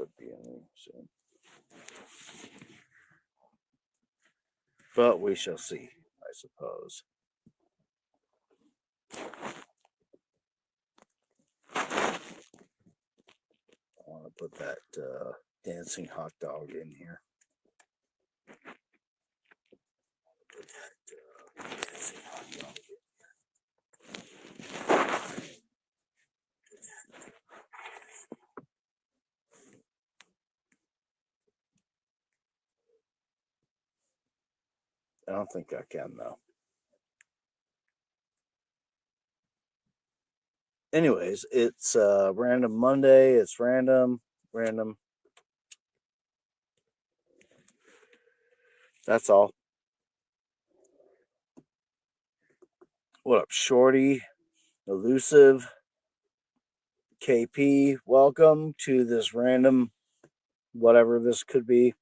should be in soon. But we shall see, I suppose. I want to put that dancing hot dog in here. Put that dancing hot dog in. I don't think I can, though. Anyways, it's Random Monday. It's random. That's all. What up, Shorty? Elusive? KP? Welcome to this random, whatever this could be.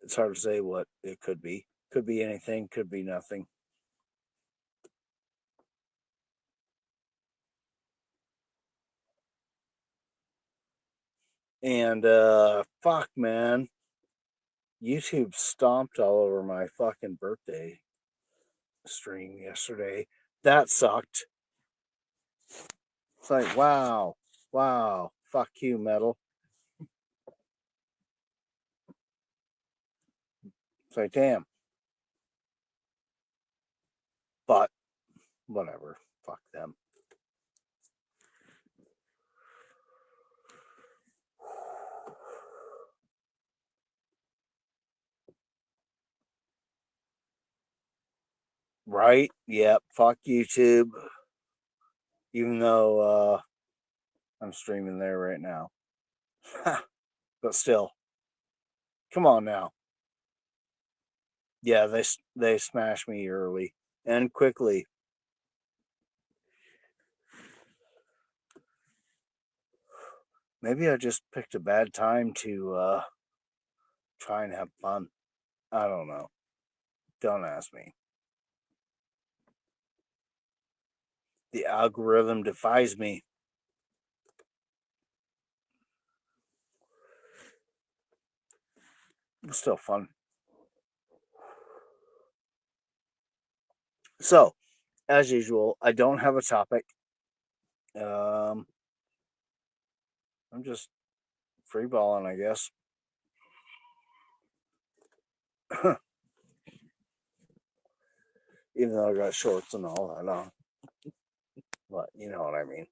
It's hard to say what it could be. Could be anything, could be nothing. And fuck, man. YouTube stomped all over my fucking birthday stream yesterday. That sucked. It's like, wow. Fuck you, Metal. It's like, damn. But whatever. Fuck them. Right? Yep. Fuck YouTube. Even though I'm streaming there right now. But still. Come on now. Yeah, they smashed me early and quickly. Maybe I just picked a bad time to try and have fun. I don't know. Don't ask me. The algorithm defies me. It's still fun. So, as usual, I don't have a topic. I'm just freeballing, I guess. Even though I got shorts and all that on. But you know what I mean.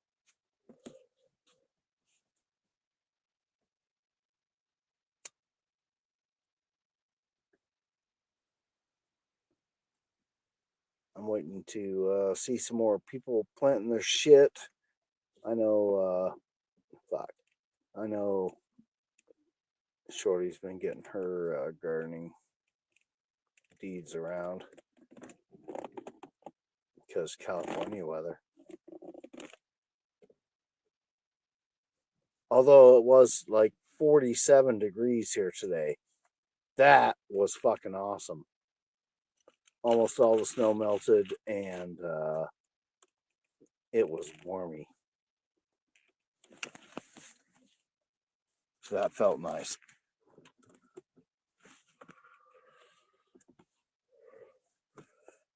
I'm waiting to see some more people planting their shit. I know, I know Shorty's been getting her gardening deeds around because California weather. Although it was like 47 degrees here today. That was fucking awesome. Almost all the snow melted and it was warmy. So that felt nice.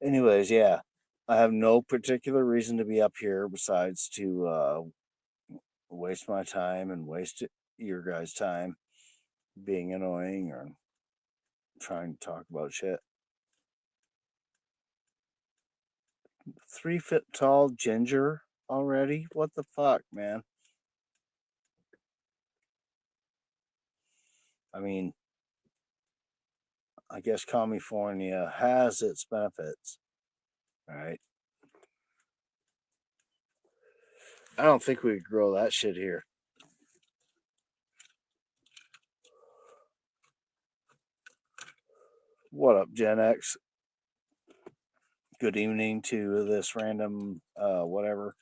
Anyways, yeah. I have no particular reason to be up here besides to waste my time and waste your guys' time being annoying or trying to talk about shit. 3 foot tall ginger already? What the fuck, man? I mean, I guess California has its benefits, right? I don't think we could grow that shit here. What up, Gen X? Good evening to this random whatever,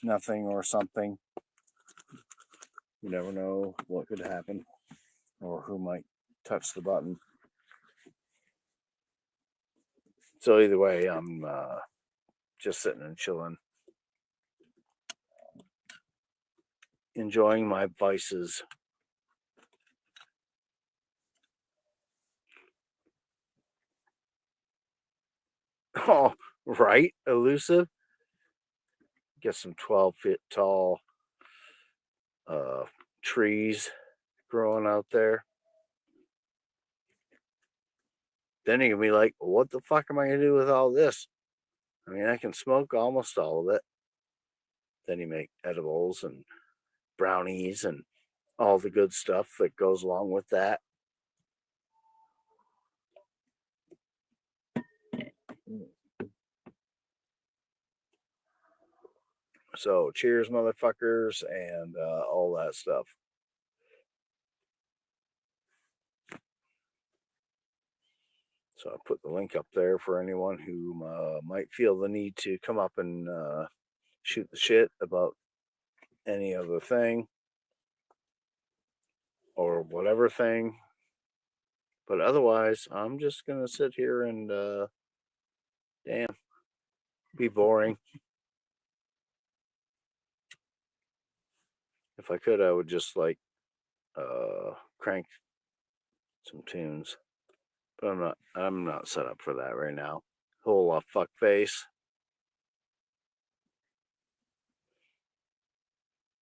nothing or something. You never know what could happen or who might touch the button. So either way, I'm just sitting and chilling, enjoying my vices. Oh, right, elusive. Get some 12-foot tall trees growing out there. Then you can be like, what the fuck am I going to do with all this? I mean, I can smoke almost all of it. Then you make edibles and brownies and all the good stuff that goes along with that. So, cheers, motherfuckers, and all that stuff. So I put the link up there for anyone who might feel the need to come up and shoot the shit about any other thing or whatever thing. But otherwise, I'm just going to sit here and, damn, be boring. If I could, I would just like crank some tunes. But I'm not set up for that right now. Whole fuck face.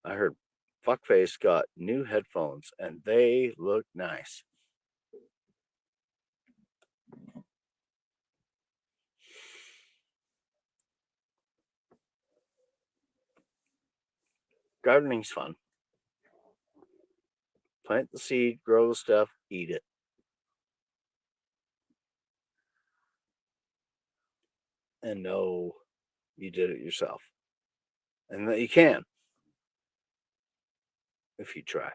I heard Fuckface got new headphones and they look nice. Gardening's fun. Plant the seed, grow the stuff, eat it. And know you did it yourself. And that you can if you try.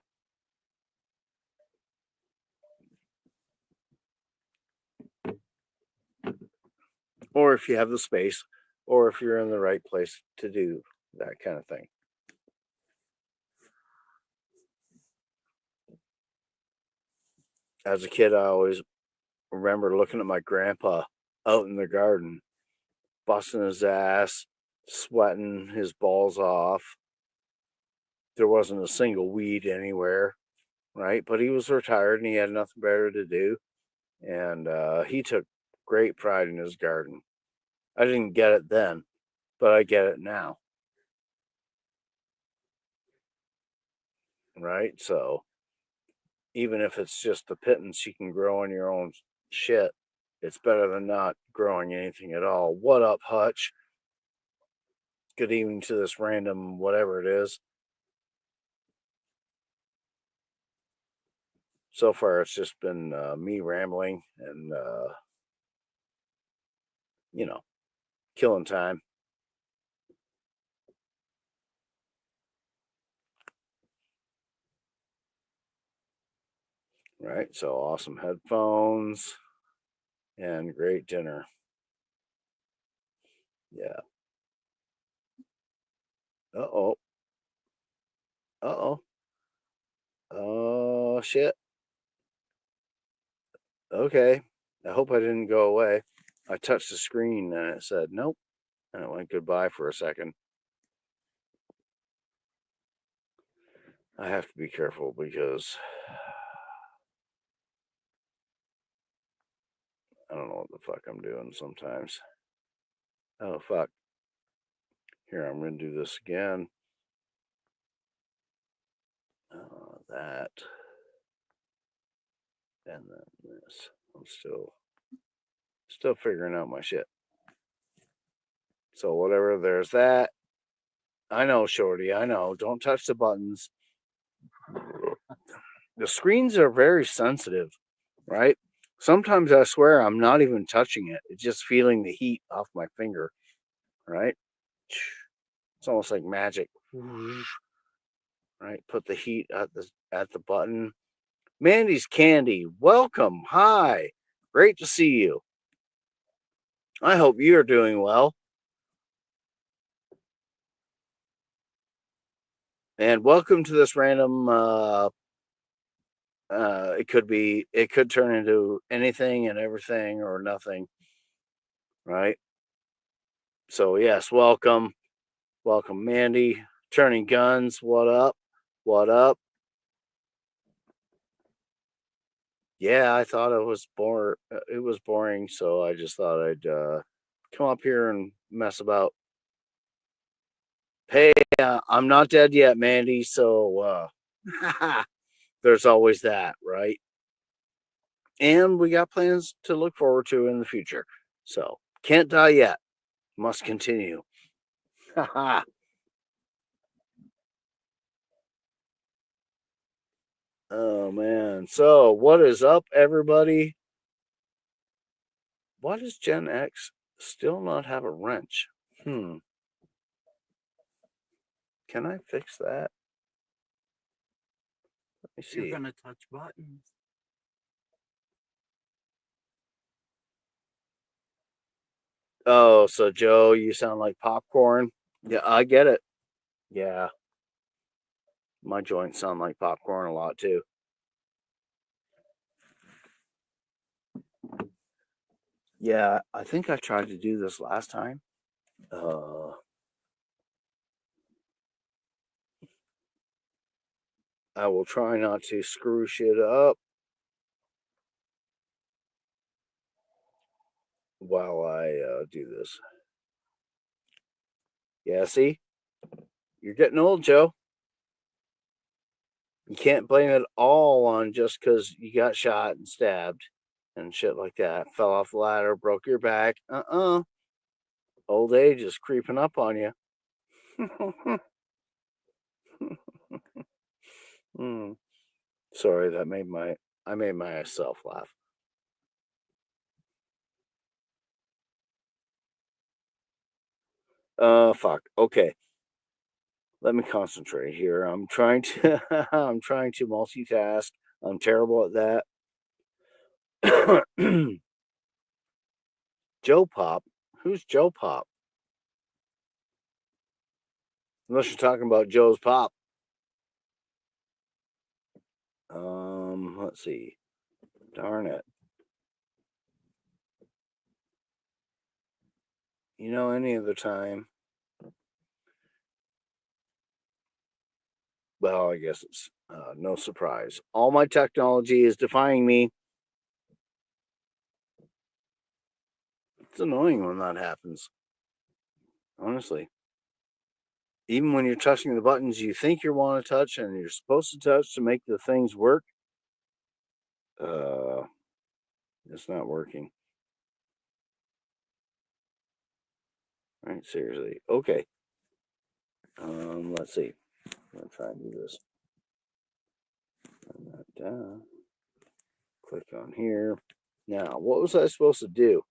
Or if you have the space, or if you're in the right place to do that kind of thing. As a kid, I always remember looking at my grandpa out in the garden, busting his ass, sweating his balls off. There wasn't a single weed anywhere, right? But he was retired and he had nothing better to do. And he took great pride in his garden. I didn't get it then, but I get it now. Right? So even if it's just the pittance you can grow on your own shit, it's better than not growing anything at all. What up, Hutch? Good evening to this random whatever it is. So far, it's just been me rambling and, killing time. Right? So awesome headphones and great dinner. Yeah. Uh-oh. Uh-oh. Oh, shit. Okay. I hope I didn't go away. I touched the screen and it said nope. And it went goodbye for a second. I have to be careful because I don't know what the fuck I'm doing sometimes. Oh, fuck. Here, I'm going to do this again. That. And then this. I'm still figuring out my shit. So whatever, there's that. I know, Shorty, I know. Don't touch the buttons. The screens are very sensitive, right? Sometimes I swear I'm not even touching it. It's just feeling the heat off my finger, right? It's almost like magic. Right? Put the heat at the button. Mandy's Candy, welcome. Hi. Great to see you. I hope you're doing well. And welcome to this random it could turn into anything and everything or nothing, right? So yes, welcome Mandy. Turning Guns, what up? What up? Yeah, I thought it was It was boring, so I just thought I'd come up here and mess about. Hey, I'm not dead yet, Mandy. So there's always that, right? And we got plans to look forward to in the future. So can't die yet. Must continue. Oh man. So what is up, everybody? Why does Gen X still not have a wrench? Hmm. Can I fix that? Let me see. You're gonna touch buttons. Oh, so Joe, you sound like popcorn. Yeah, I get it. Yeah, my joints sound like popcorn a lot too. Yeah, I think I tried to do this last time. Uh, I will try not to screw shit up while I do this. Yeah, see, you're getting old, Joe. You can't blame it all on just because you got shot and stabbed and shit like that. Fell off the ladder, broke your back. Old age is creeping up on you. Hmm. Sorry, I made myself laugh. Fuck. Okay. Let me concentrate here. I'm trying to I'm trying to multitask. I'm terrible at that. Joe Pop? Who's Joe Pop? Unless you're talking about Joe's Pop. Let's see. Darn it. Any other time. Well, I guess it's no surprise. All my technology is defying me. It's annoying when that happens. Honestly. Even when you're touching the buttons you think you want to touch and you're supposed to touch to make the things work, uh, it's not working. Right? Seriously. Okay. Let's see. I'm gonna try and do this. Turn that down. Click on here. Now, what was I supposed to do?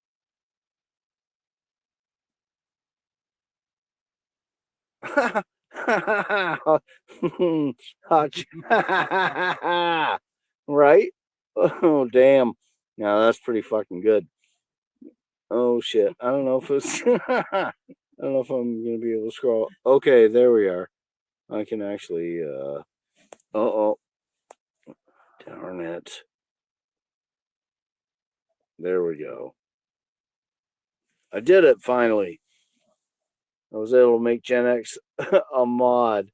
Right? Oh damn. Now that's pretty fucking good. Oh shit. I don't know if it's I don't know if I'm gonna be able to scroll. Okay, there we are. I can actually oh darn it. There we go. I did it finally. I was able to make Gen X a mod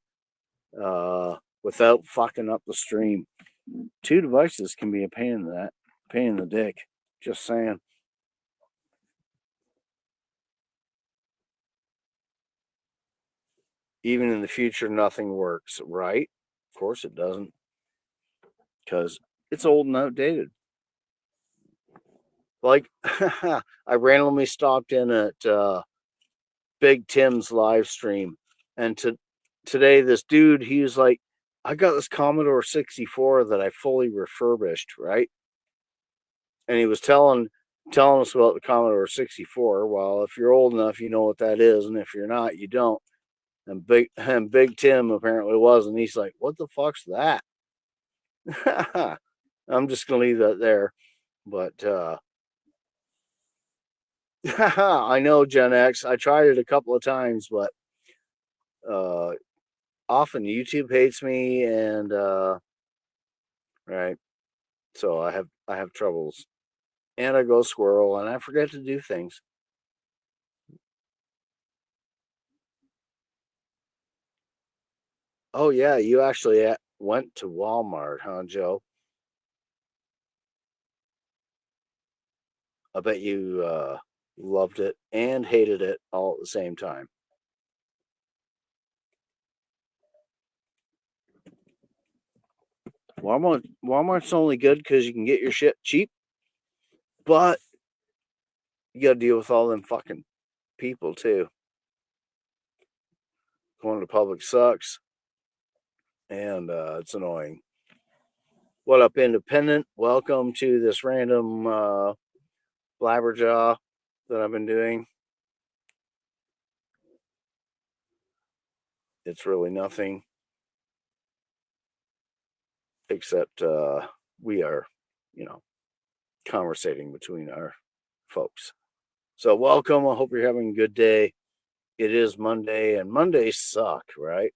without fucking up the stream. Two devices can be a pain in the dick. Just saying. Even in the future, nothing works, right? Of course it doesn't, because it's old and outdated. Like, I randomly stopped in at Big Tim's live stream, and today this dude, he was like, I got this Commodore 64 that I fully refurbished, right? And he was telling us about the Commodore 64. Well, if you're old enough, you know what that is, and if you're not, you don't. And Big Tim apparently was, and he's like, "What the fuck's that?" I'm just gonna leave that there. But I know Gen X. I tried it a couple of times, but uh, often YouTube hates me, and right. So I have troubles, and I go squirrel, and I forget to do things. Oh yeah, you actually went to Walmart, huh, Joe? I bet you loved it and hated it all at the same time. Walmart's only good because you can get your shit cheap, but you got to deal with all them fucking people too. Going to public sucks, and it's annoying. What up, Independent? Welcome to this random blabberjaw that I've been doing. It's really nothing except we are, conversating between our folks. So, welcome. I hope you're having a good day. It is Monday, and Mondays suck, right?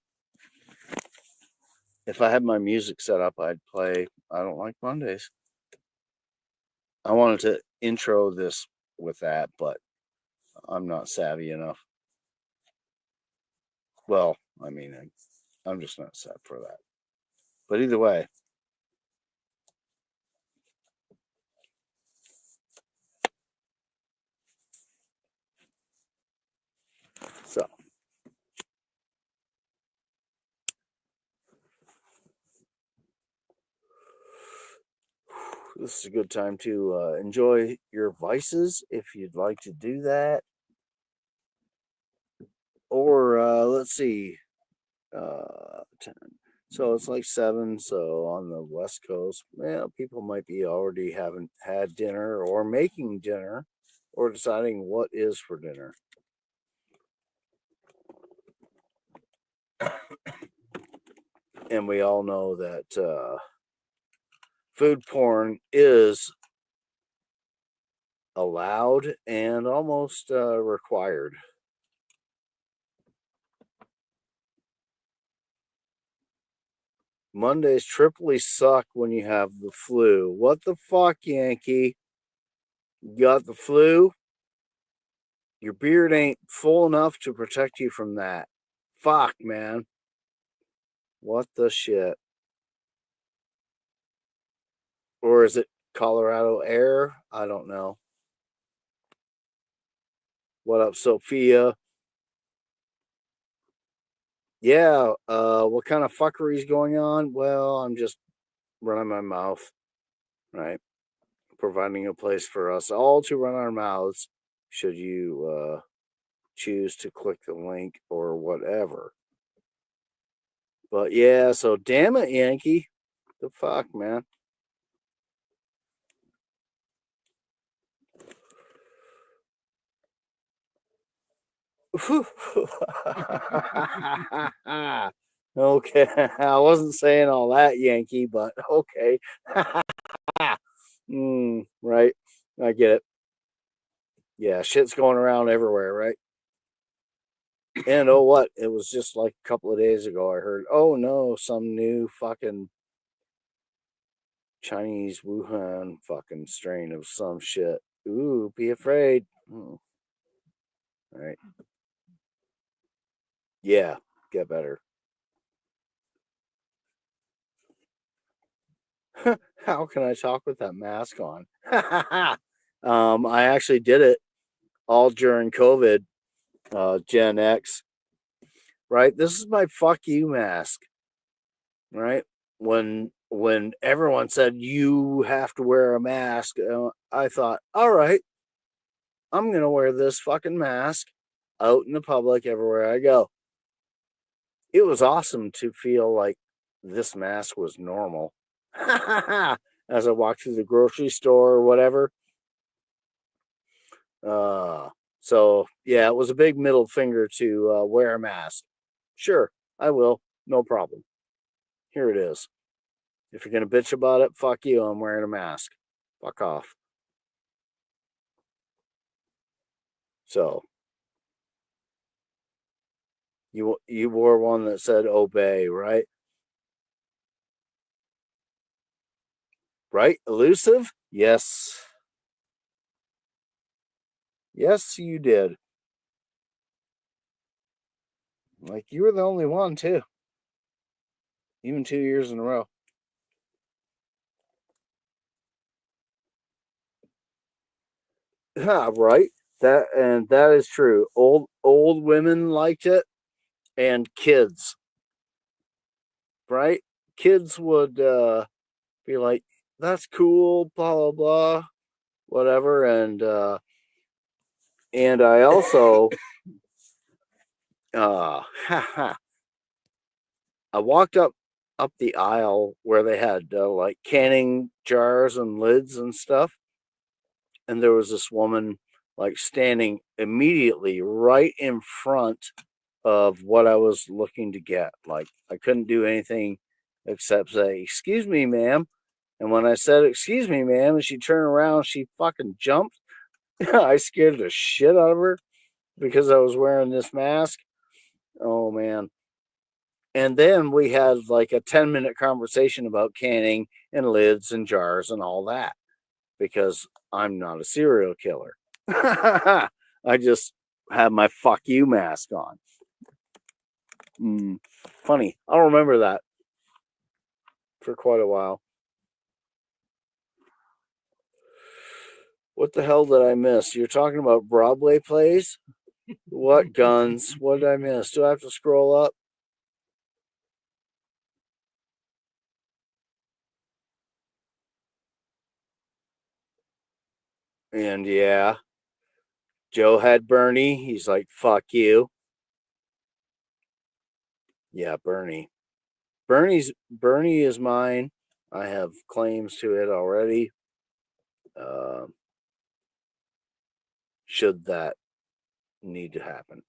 If I had my music set up, I'd play I Don't Like Mondays. I wanted to intro this with that, but I'm not savvy enough. Well, I mean, I'm just not set for that. But either way, so this is a good time to enjoy your vices if you'd like to do that. Or let's see, 10. So it's like 7. So on the West Coast, well, people might be already haven't had dinner or making dinner or deciding what is for dinner. And we all know that food porn is allowed and almost required. Mondays triply suck when you have the flu. What the fuck, Yankee? You got the flu? Your beard ain't full enough to protect you from that. Fuck, man. What the shit? Or is it Colorado air? I don't know. What up, Sophia? Yeah, what kind of fuckery is going on? Well, I'm just running my mouth, right? Providing a place for us all to run our mouths should you choose to click the link or whatever. But yeah, so damn it, Yankee. The fuck, man. Okay, I wasn't saying all that, Yankee, but okay. Right. I get it. Yeah, shit's going around everywhere, right? And oh, what? It was just like a couple of days ago. I heard, oh no, some new fucking Chinese Wuhan fucking strain of some shit. Ooh, be afraid. Right. Yeah, get better. How can I talk with that mask on? I actually did it all during COVID, Gen X, right? This is my fuck you mask, right? When everyone said you have to wear a mask, I thought, all right, I'm gonna wear this fucking mask out in the public everywhere I go. It was awesome to feel like this mask was normal. As I walked through the grocery store or whatever. Uh, so yeah, it was a big middle finger to wear a mask. Sure, I will. No problem. Here it is. If you're gonna bitch about it, fuck you. I'm wearing a mask. Fuck off. So you wore one that said obey, right? Right? Elusive? Yes. Yes, you did. Like you were the only one too. even 2 years in a row. Yeah, right. That is true. Old women liked it, and kids, right? Kids would be like, "That's cool," blah blah blah, whatever. And I also I walked up the aisle where they had like canning jars and lids and stuff, and there was this woman like standing immediately right in front of what I was looking to get. Like I couldn't do anything except say, "Excuse me, ma'am." And when I said, "Excuse me, ma'am," and she turned around, she fucking jumped. I scared the shit out of her because I was wearing this mask. Oh man. And then we had like a 10-minute conversation about canning and lids and jars and all that because I'm not a serial killer. I just have my fuck you mask on. Funny. I'll remember that for quite a while. What the hell did I miss? You're talking about Broadway plays? What guns? What did I miss? Do I have to scroll up? And yeah, Joe had Bernie. He's like, fuck you. Yeah, Bernie. Bernie is mine. I have claims to it already. Uh, should that need to happen.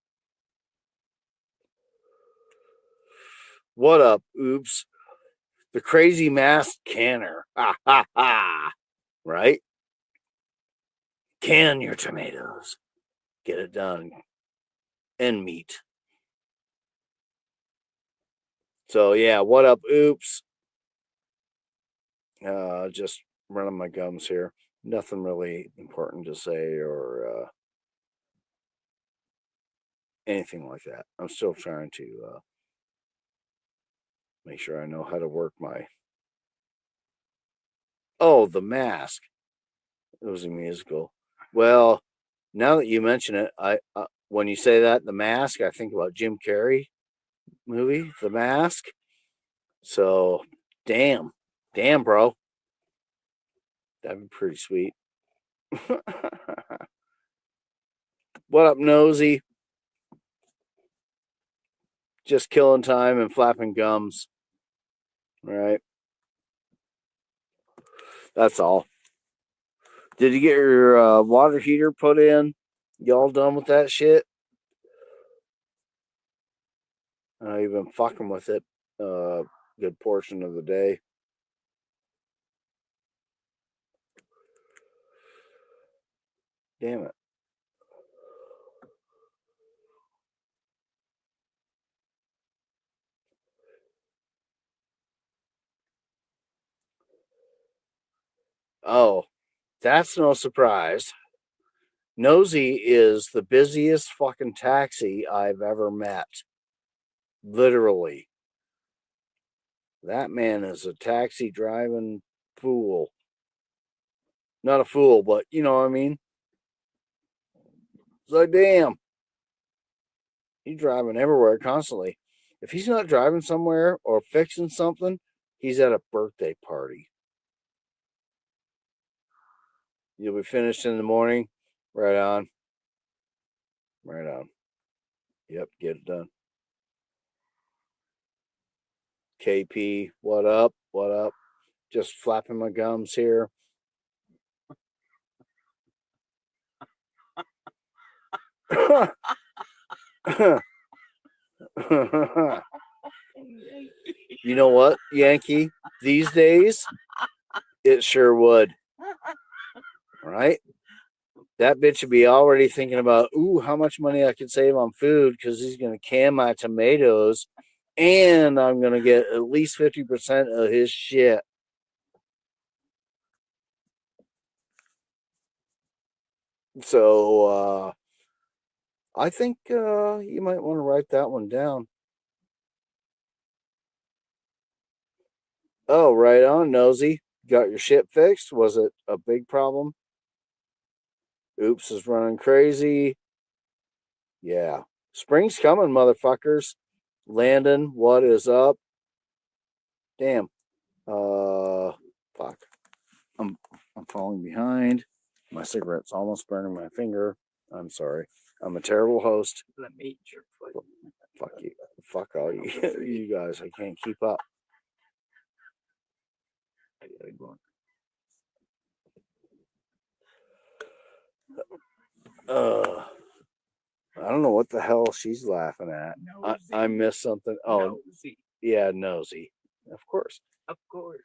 What up, oops? The crazy masked canner. Ha ha ha. Right? Can your tomatoes. Get it done. And meat. So yeah, what up, oops? Just running my gums here. Nothing really important to say or anything like that. I'm still trying to make sure I know how to work my. Oh, The Mask. It was a musical. Well, now that you mention it, I when you say that, The Mask, I think about Jim Carrey movie, The Mask. So, damn, bro, that'd be pretty sweet. What up, nosy? Just killing time and flapping gums. All right, that's all. Did you get your water heater put in? Y'all done with that shit? You've been fucking with it a good portion of the day. Damn it. Oh, that's no surprise. Nosy is the busiest fucking taxi I've ever met. Literally. That man is a taxi driving fool. Not a fool, but you know what I mean? It's like, damn, he's driving everywhere constantly. If he's not driving somewhere or fixing something, he's at a birthday party. You'll be finished in the morning. Right on. Right on. Yep, get it done. KP, what up? What up? Just flapping my gums here. You know what, Yankee? These days, it sure would. Right? That bitch would be already thinking about, ooh, how much money I could save on food because he's going to can my tomatoes and I'm going to get at least 50% of his shit. So I think you might want to write that one down. Oh, right on, Nosy. Got your shit fixed? Was it a big problem? Oops is running crazy. Yeah. Spring's coming, motherfuckers. Landon, what is up? Damn. Fuck. I'm I'm falling behind. My cigarette's almost burning my finger. I'm sorry. I'm a terrible host. Let me eat your foot. Fuck you. Fuck all you, you guys. I can't keep up. I gotta go. I don't know what the hell she's laughing at. I missed something. Oh, Nosy. yeah, nosy. Of course. Of course.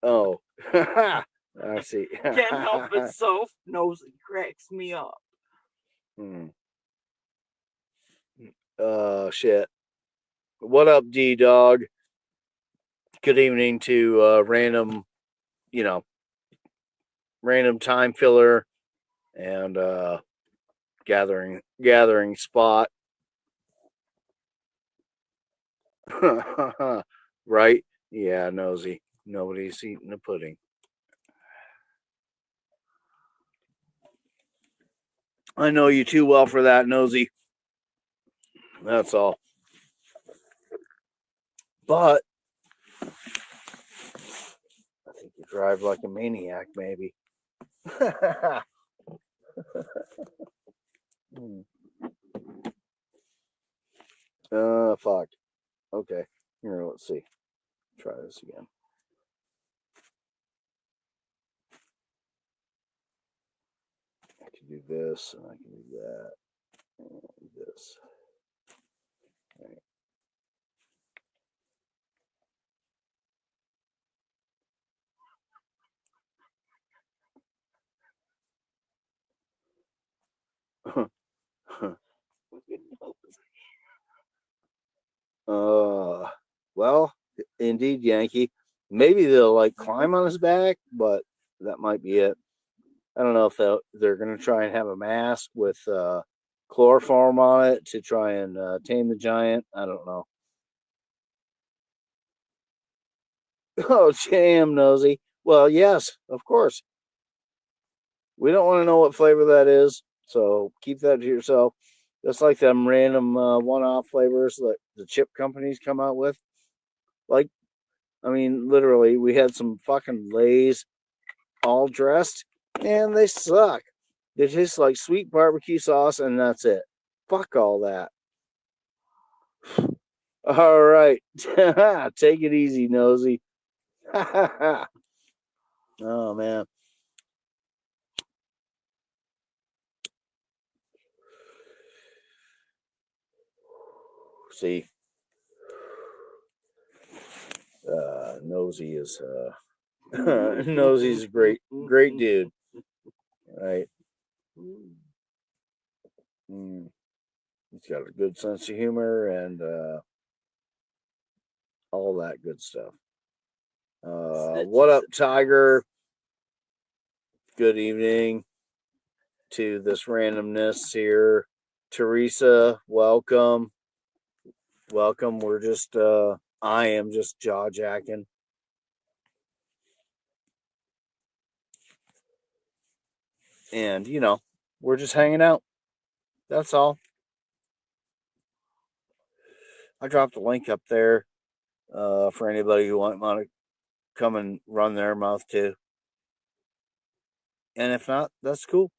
Oh. I see. Can't help itself. Nosy cracks me up. Shit. What up, D Dog? Good evening to random, random time filler and gathering spot. Right? Yeah, nosy. Nobody's eating the pudding. I know you too well for that, nosy. That's all. But I think you drive like a maniac, maybe. Fuck. Okay. Here, let's see. Try this again. I can do this, and I can do that, and this. Well, indeed, Yankee. Maybe they'll like climb on his back, but that might be it. I don't know if they're going to try and have a mask with chloroform on it to try and tame the giant. I don't know. Oh, jam nosy. Well, yes, of course. We don't want to know what flavor that is, so keep that to yourself. Just like them random one-off flavors that the chip companies come out with. Like, I mean, literally, we had some fucking Lay's all dressed, and they suck. They taste like sweet barbecue sauce, and that's it. Fuck all that. All right. Take it easy, nosy. Oh, man. See, Nosy is Nosy's a great dude, right? He's got a good sense of humor and all that good stuff. What up, Tiger? Good evening to this randomness here. Teresa, welcome. We're just I am just jaw jacking. And we're just hanging out. That's all. I dropped a link up there for anybody who want to come and run their mouth too. And if not, that's cool.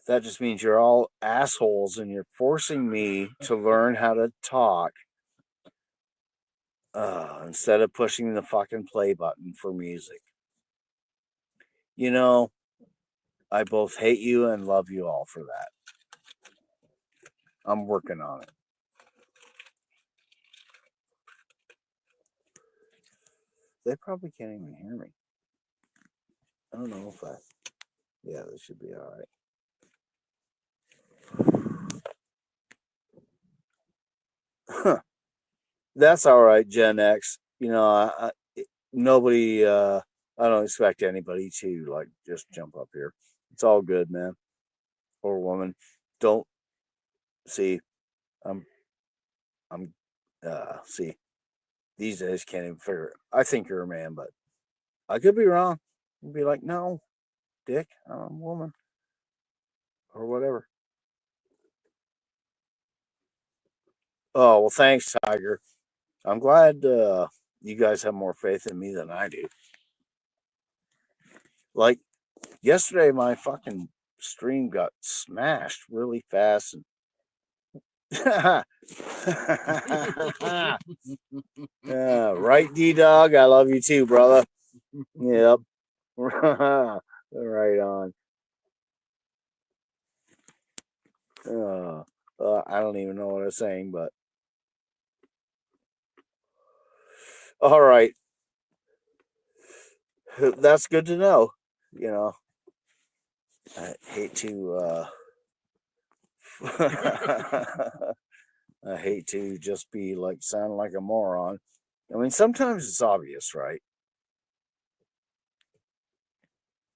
That just means you're all assholes and you're forcing me to learn how to talk instead of pushing the fucking play button for music. I both hate you and love you all for that. I'm working on it. They probably can't even hear me. I don't know if yeah, they should be all right. That's all right, Gen X. Nobody, I don't expect anybody to like just jump up here. It's all good, man. or woman. Don't see. See, these days can't even figure it. I think you're a man, but I could be wrong. You'd be like, no, dick, I'm a woman, or whatever. Oh well, thanks, Tiger. I'm glad you guys have more faith in me than I do. Like yesterday, my fucking stream got smashed really fast. And right, D Dog. I love you too, brother. Yep. Right on. I don't even know what I was saying, but all right. That's good to know. You know, I hate to. I hate to just be like sound like a moron. I mean, sometimes it's obvious, right?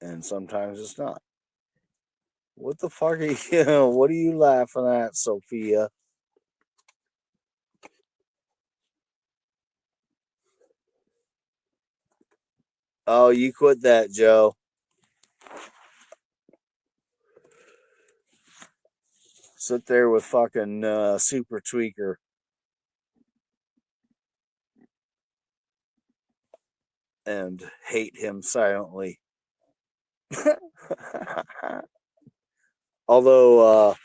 And sometimes it's not. What the fuck are you? What are you laughing at, Sophia? Oh, you quit that, Joe. Sit there with fucking Super Tweaker. And hate him silently. Although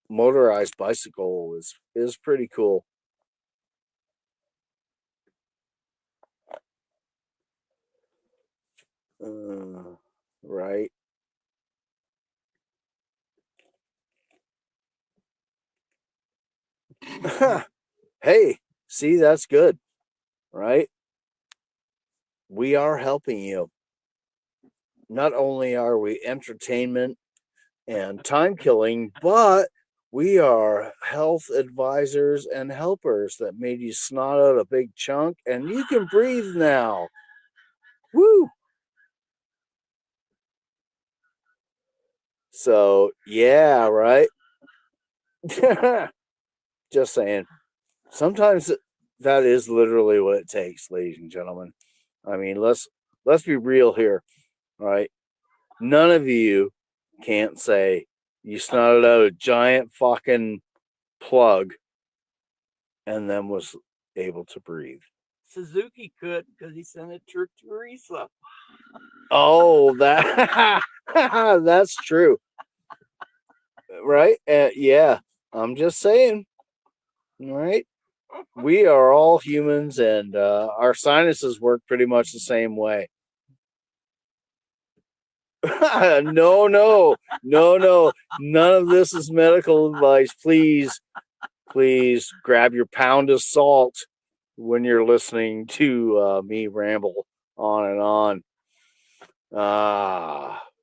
motorized bicycle is pretty cool. Right. Hey, see, that's good, right? We are helping you. Not only are we entertainment and time killing, but we are health advisors and helpers that made you snot out a big chunk and you can breathe now. Woo! So, yeah, right? Just saying. Sometimes that is literally what it takes, ladies and gentlemen. I mean, let's be real here, right? None of you can't say you snotted out a giant fucking plug and then was able to breathe. Suzuki could because he sent it to Teresa. Oh, that that's true, right? Yeah, I'm just saying, right? We are all humans, and our sinuses work pretty much the same way. No, none of this is medical advice. Please grab your pound of salt when you're listening to me ramble on and on.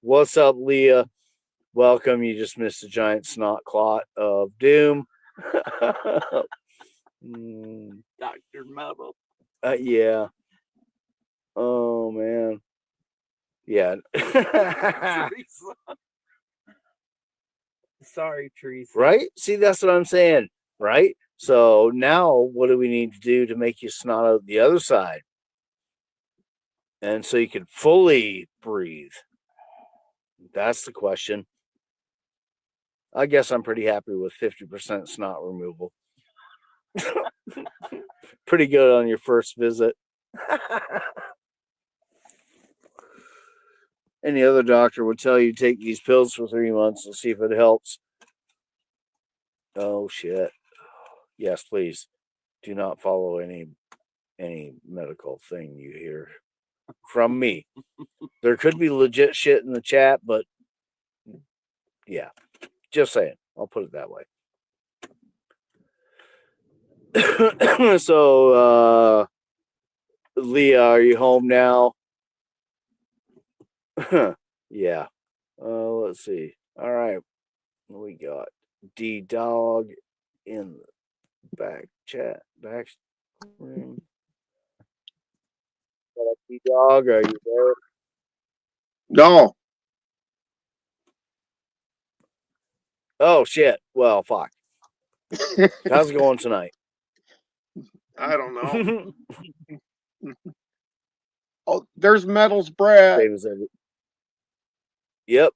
What's up, Leah? Welcome. You just missed a giant snot clot of doom. Dr. Metal. Yeah. Oh, man. Yeah. Teresa. Sorry, Teresa. Right? See, that's what I'm saying. Right? So now what do we need to do to make you snot out the other side? And so you can fully breathe. That's the question. I guess I'm pretty happy with 50% snot removal. Pretty good on your first visit. Any other doctor would tell you take these pills for 3 months and see if it helps. Oh shit. Yes, please. Do not follow any medical thing you hear from me. There could be legit shit in the chat, but yeah. Just saying. I'll put it that way. So Leah, are you home now? Yeah. Let's see. All right. We got D Dog in the back chat. Back room. Hmm. D Dog, are you there? No. Oh shit. Well, fuck. How's it going tonight? I don't know. Oh, there's Metals Brat. Same as every. Yep.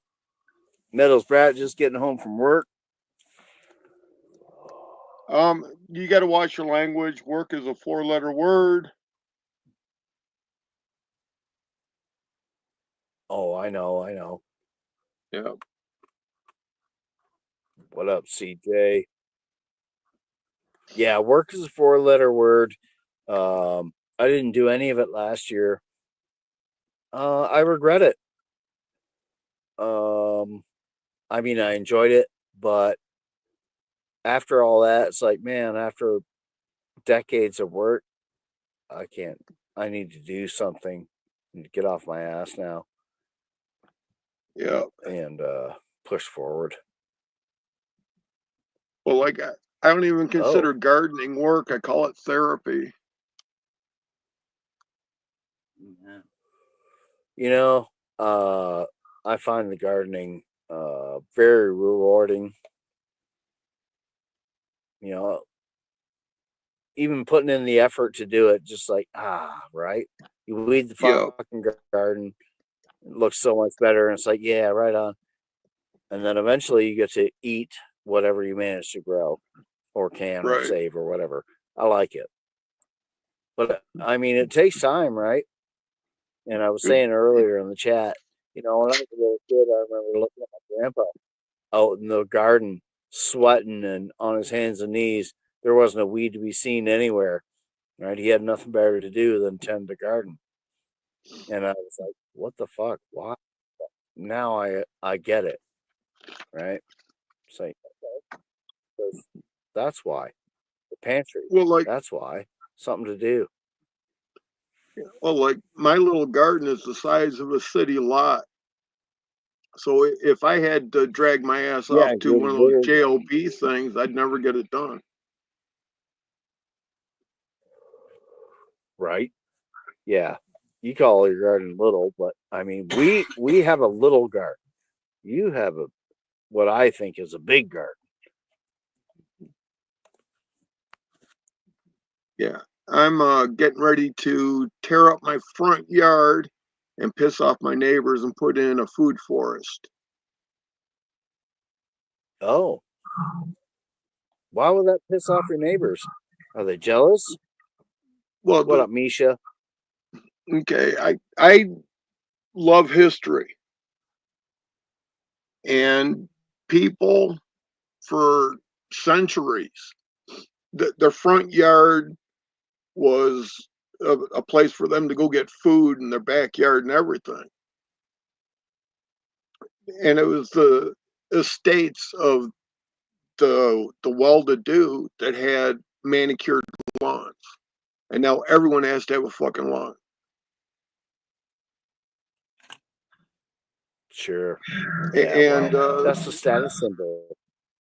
Meadows Brat just getting home from work. You got to watch your language. Work is a 4-letter word. Oh, I know. Yeah. What up, CJ? Yeah, work is a 4-letter word. I didn't do any of it last year. I regret it. I mean, I enjoyed it, but after all that, it's like, man, after decades of work, I can't. I need to do something and get off my ass now Yeah. and push forward. Well, like I don't even consider Oh, gardening work. I call it therapy. you know, I find the gardening very rewarding. You know, even putting in the effort to do it, just like right. You weed the Yeah. fucking garden, it looks so much better, and it's like, yeah, right on. And then eventually you get to eat whatever you manage to grow or can or Right. save or whatever. I like it. But I mean, it takes time, right? And I was saying earlier in the chat, when I was a little kid, I remember looking at my grandpa out in the garden, sweating and on his hands and knees. There wasn't a weed to be seen anywhere, right? He had nothing better to do than tend the garden. And I was like, what the fuck? Why? Now I get it, right? It's like, okay, that's why. The pantry, Well, that's why. Something to do. like my little garden is the size of a city lot. So if I had to drag my ass Yeah, off to good one of those little. JLB things, I'd never get it done. Right? Yeah. You call your garden little, but I mean, we have a little garden. You have what I think is a big garden. Yeah. I'm getting ready to tear up my front yard and piss off my neighbors and put in a food forest. Oh, why would that piss off your neighbors? Are they jealous? Well, What up, Misha? okay, I love history, and people for centuries, the front yard was a place for them to go get food in their backyard and everything. And it was the estates of the well-to-do that had manicured lawns, and now everyone has to have a fucking lawn. Sure. Yeah, And well, that's the status symbol.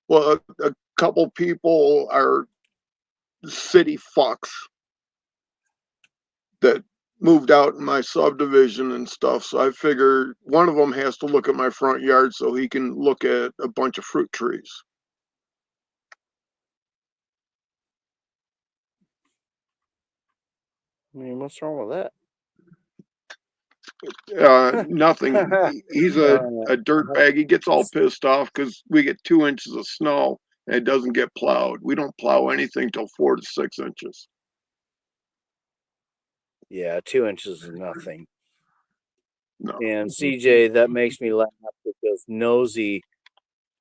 well, a couple people are city fucks that moved out in my subdivision and stuff. So I figured one of them has to look at my front yard so he can look at a bunch of fruit trees. I mean, what's wrong with Nothing. that? He's a dirt bag. He gets all pissed off because we get 2 inches of snow and it doesn't get plowed. We don't plow anything till 4 to 6 inches. Yeah, 2 inches is nothing. No. And CJ, that makes me laugh because Nosy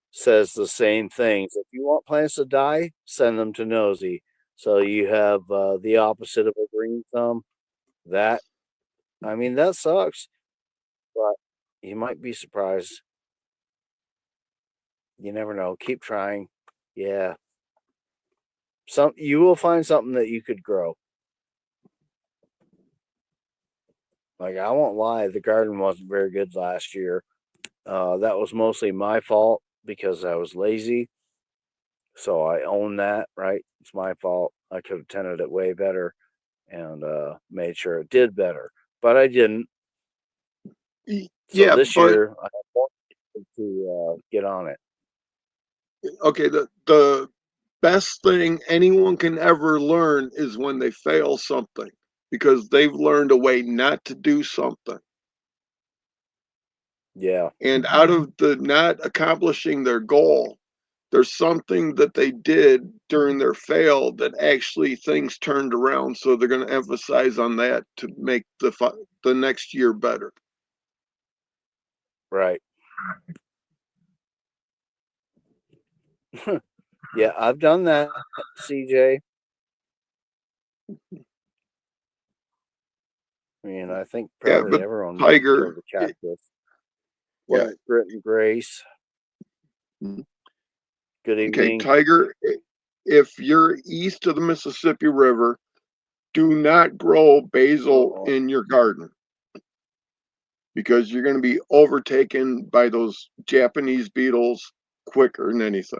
says the same things. If you want plants to die, send them to Nosy. So you have the opposite of a green thumb. That, I mean, that sucks, but you might be surprised. You never know. Keep trying. Yeah. You will find something that you could grow. Like, I won't lie, the garden wasn't very good last year. That was mostly my fault because I was lazy. So I own that, right? It's my fault. I could have tended it way better and made sure it did better, but I didn't. So Yeah, this but year I have more to get on it. okay, the best thing anyone can ever learn is when they fail something because they've learned a way not to do something. Yeah, And out of the not accomplishing their goal, there's something that they did during their fail that actually things turned around. So they're going to emphasize on that to make the next year better. right. Yeah, I've done that, CJ. I mean, I think Yeah, probably but everyone might be able Tiger, to catch this. yeah, What Grit and Grace. mm, Good okay, evening. Tiger, if you're east of the Mississippi River, do not grow basil Uh-oh. in your garden because you're going to be overtaken by those Japanese beetles quicker than anything.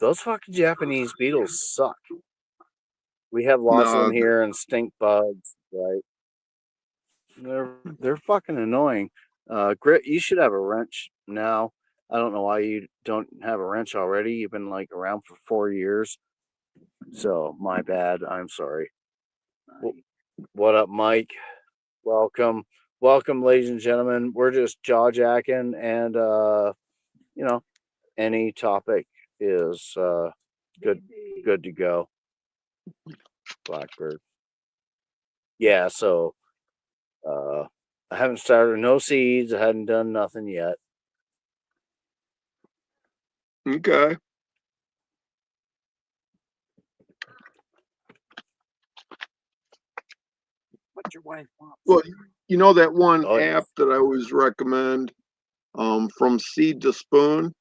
Those fucking Japanese beetles suck. We have lots of No, them here and stink bugs, right? They're fucking annoying. Grit, you should have a wrench now. I don't know why you don't have a wrench already. You've been like around for 4 years. So my bad. I'm sorry. What up, Mike? Welcome. Welcome, ladies and gentlemen. We're just jaw jacking and you know, any topic is good to go. Blackbird. Yeah, so I haven't started no seeds. I hadn't done nothing yet. okay. What your wife wants. Well, you know that one Oh, app that I always recommend, from Seed to Spoon.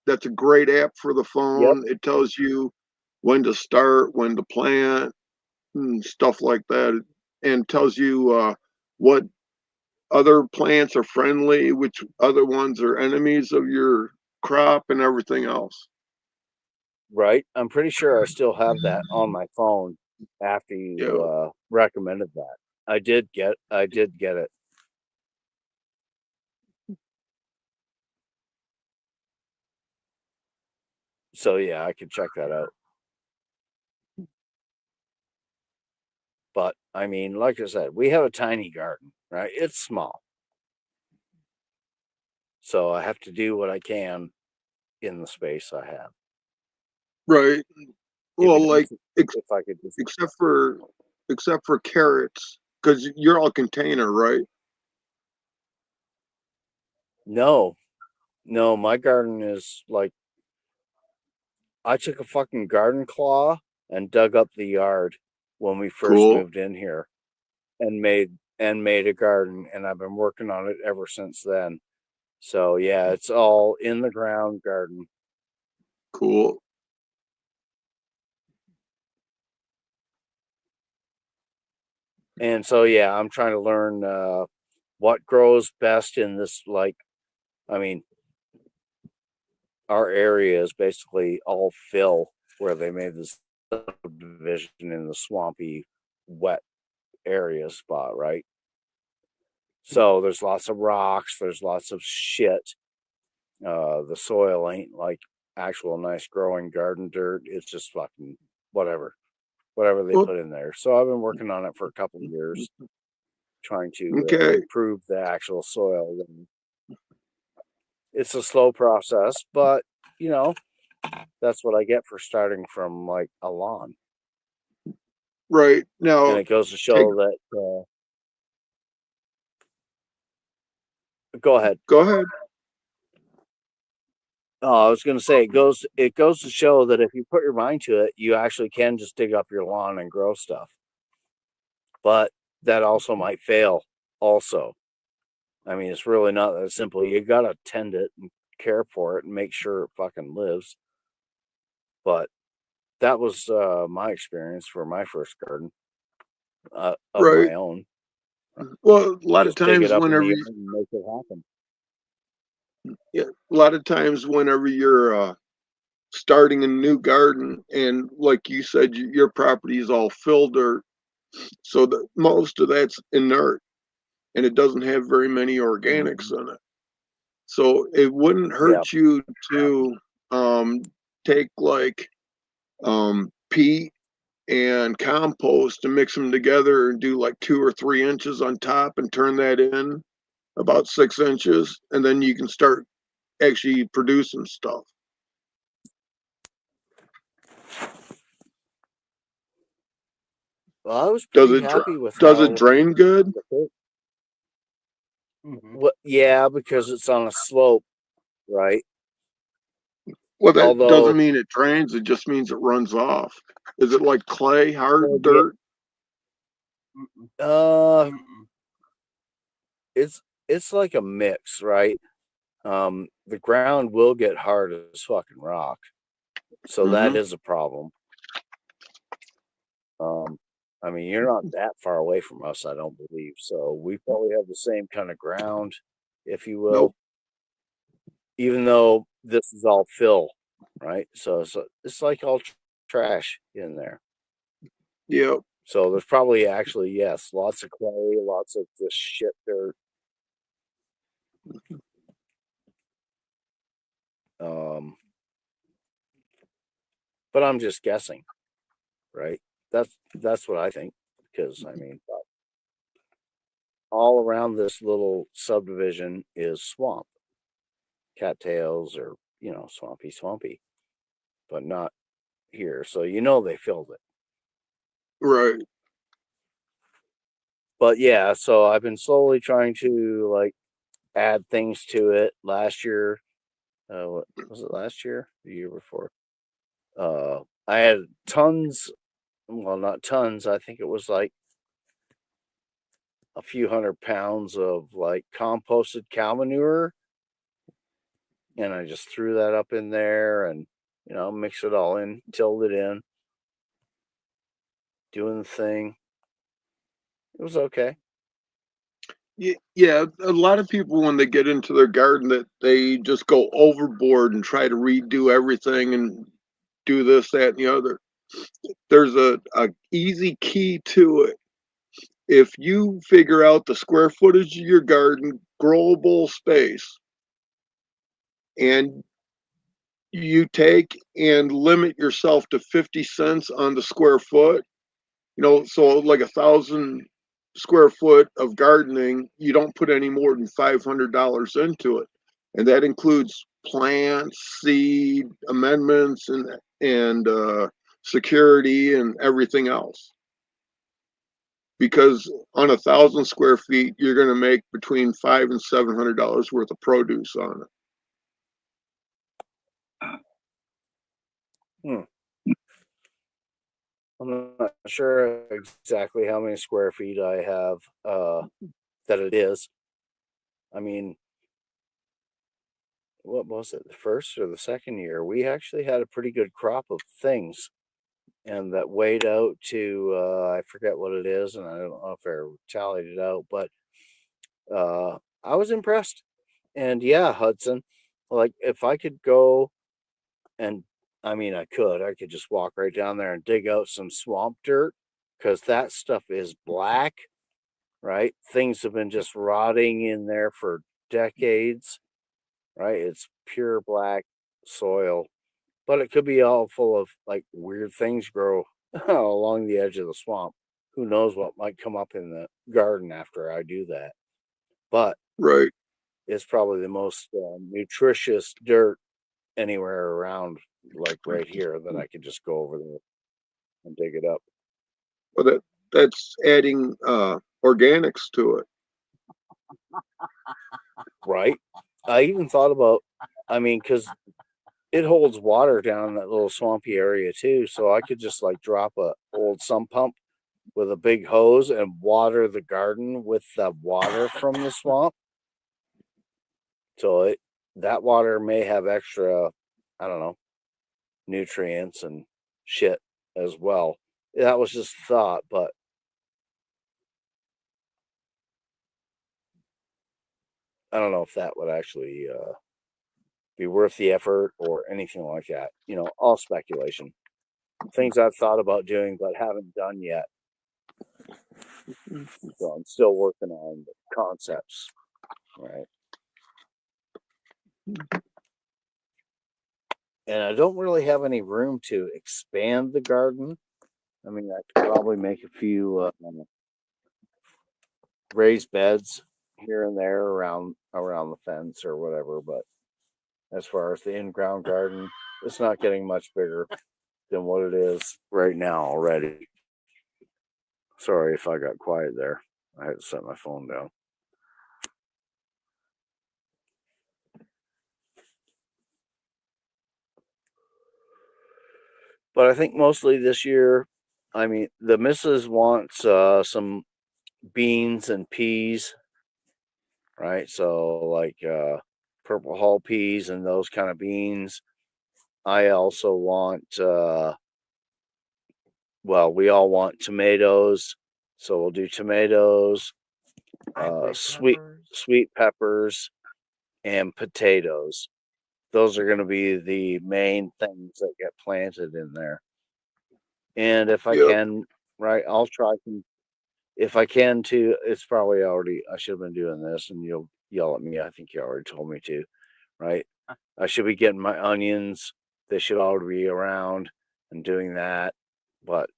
That's a great app for the yep, phone. It tells you when to start, when to plant, and stuff like that, and tells you what other plants are friendly, which other ones are enemies of your crop, and everything else. right. I'm pretty sure I still have that on my phone after Yeah, you recommended that. I did get it. So yeah, I can check that out. But I mean, like I said, we have a tiny garden, right? It's small. So I have to do what I can in the space I have. right. It'd be Well, like nice ex- if I could just except for carrots, because you're all container, right? no, no, my garden is like I took a fucking garden claw and dug up the yard when we first Cool. moved in here and made a garden, and I've been working on it ever since then. So yeah, it's all in the ground garden. Cool. And so yeah, I'm trying to learn what grows best in this, like, I mean, our area is basically all fill where they made this subdivision in the swampy, wet area spot, right? So there's lots of rocks, there's lots of shit. The soil ain't like actual nice growing garden dirt. It's just fucking whatever they Well, put in there. So I've been working on it for a couple of years, trying to okay. improve the actual soil. And it's a slow process, but you know, that's what I get for starting from like a lawn. Right. And Now, it goes to take show that. Go ahead. go ahead. Oh, I was going to say it goes to show that if you put your mind to it, you actually can just dig up your lawn and grow stuff. But that also might fail. Also, I mean, it's really not that simple. You got to tend it and care for it and make sure it fucking lives. But that was my experience for my first garden of Right. my own. Well, a lot of Just dig it times up in the whenever yard you, and make it happen. yeah, a lot of times whenever you're starting a new garden, and like you said, your property is all fill dirt, so that most of that's inert and it doesn't have very many organics in it. So it wouldn't Yeah. hurt you to take like peat and compost and mix them together and do like 2 or 3 inches on top and turn that in about 6 inches, and then you can start actually producing stuff. Well, I was Does pretty it happy with does it how. drain good? What? Yeah, because it's on a slope, right? Well, that doesn't Although, mean it drains. It just means it runs off. Is it like clay, hard well, dirt? uh, it's like a mix, right? The ground will get hard as fucking rock, so that Mm-hmm. is a problem. I mean, you're not that far away from us, I don't believe. So we probably have the same kind of ground, if you will, Nope. even though this is all fill, right? So it's like all trash in there. Yep. So there's probably actually, yes, lots of clay, lots of this shit dirt. But I'm just guessing, right? That's what I think, because I mean, all around this little subdivision is swamp, cattails, or swampy, but not here. So they filled it. Right. But yeah, so I've been slowly trying to like add things to it. Last year, what was it? Last year, the year before, I had tons. Well, not tons. I think it was like a few 100 pounds of like composted cow manure, and I just threw that up in there and mix it all in, tilled it in, doing the thing. It was okay. Yeah, a lot of people when they get into their garden that they just go overboard and try to redo everything and do this, that, and the other. There's a easy key to it. If you figure out the square footage of your garden, growable space, and you take and limit yourself to 50 cents on the square foot, so like 1,000 square foot of gardening, you don't put any more than $500 into it. And that includes plants, seed, amendments, and security and everything else. Because on 1,000 square feet, you're going to make between $500 and $700 worth of produce on it. Hmm. I'm not sure exactly how many square feet I have that it is. I mean, what was it, the first or the second year? We actually had a pretty good crop of things, and that weighed out to I forget what it is, and I don't know if I tallied it out, but I was impressed. And yeah, Hudson, like if I could go and I mean, I could just walk right down there and dig out some swamp dirt, because that stuff is black, right? Things have been just rotting in there for decades, right? It's pure black soil, but it could be all full of like weird things grow along the edge of the swamp. Who knows what might come up in the garden after I do that? But Right. it's probably the most nutritious dirt anywhere around, like right here, that I could just go over there and dig it up. Well, that's adding organics to it. Right. I even thought about, I mean, because it holds water down in that little swampy area too. So I could just like drop a old sump pump with a big hose and water the garden with the water from the swamp. So that water may have extra, I don't know, nutrients and shit as well. That was just thought, but I don't know if that would actually be worth the effort or anything like that. You know, all speculation. Things I've thought about doing but haven't done yet. So I'm still working on the concepts, right? And I don't really have any room to expand the garden. I mean, I could probably make a few raised beds here and there around the fence or whatever, but as far as the in-ground garden, it's not getting much bigger than what it is right now already. Sorry if I got quiet there. I had to set my phone down. But I think mostly this year, I mean, the missus wants some beans and peas, right? So like purple hull peas and those kind of beans. I also want well, we all want tomatoes, so we'll do tomatoes, sweet peppers, and potatoes. Those are going to be the main things that get planted in there. And if I can, right, I'll try to. If I can too, it's probably already. I should have been doing this, and you'll yell at me. I think you already told me to, right? I should be getting my onions. They should already be around and doing that. But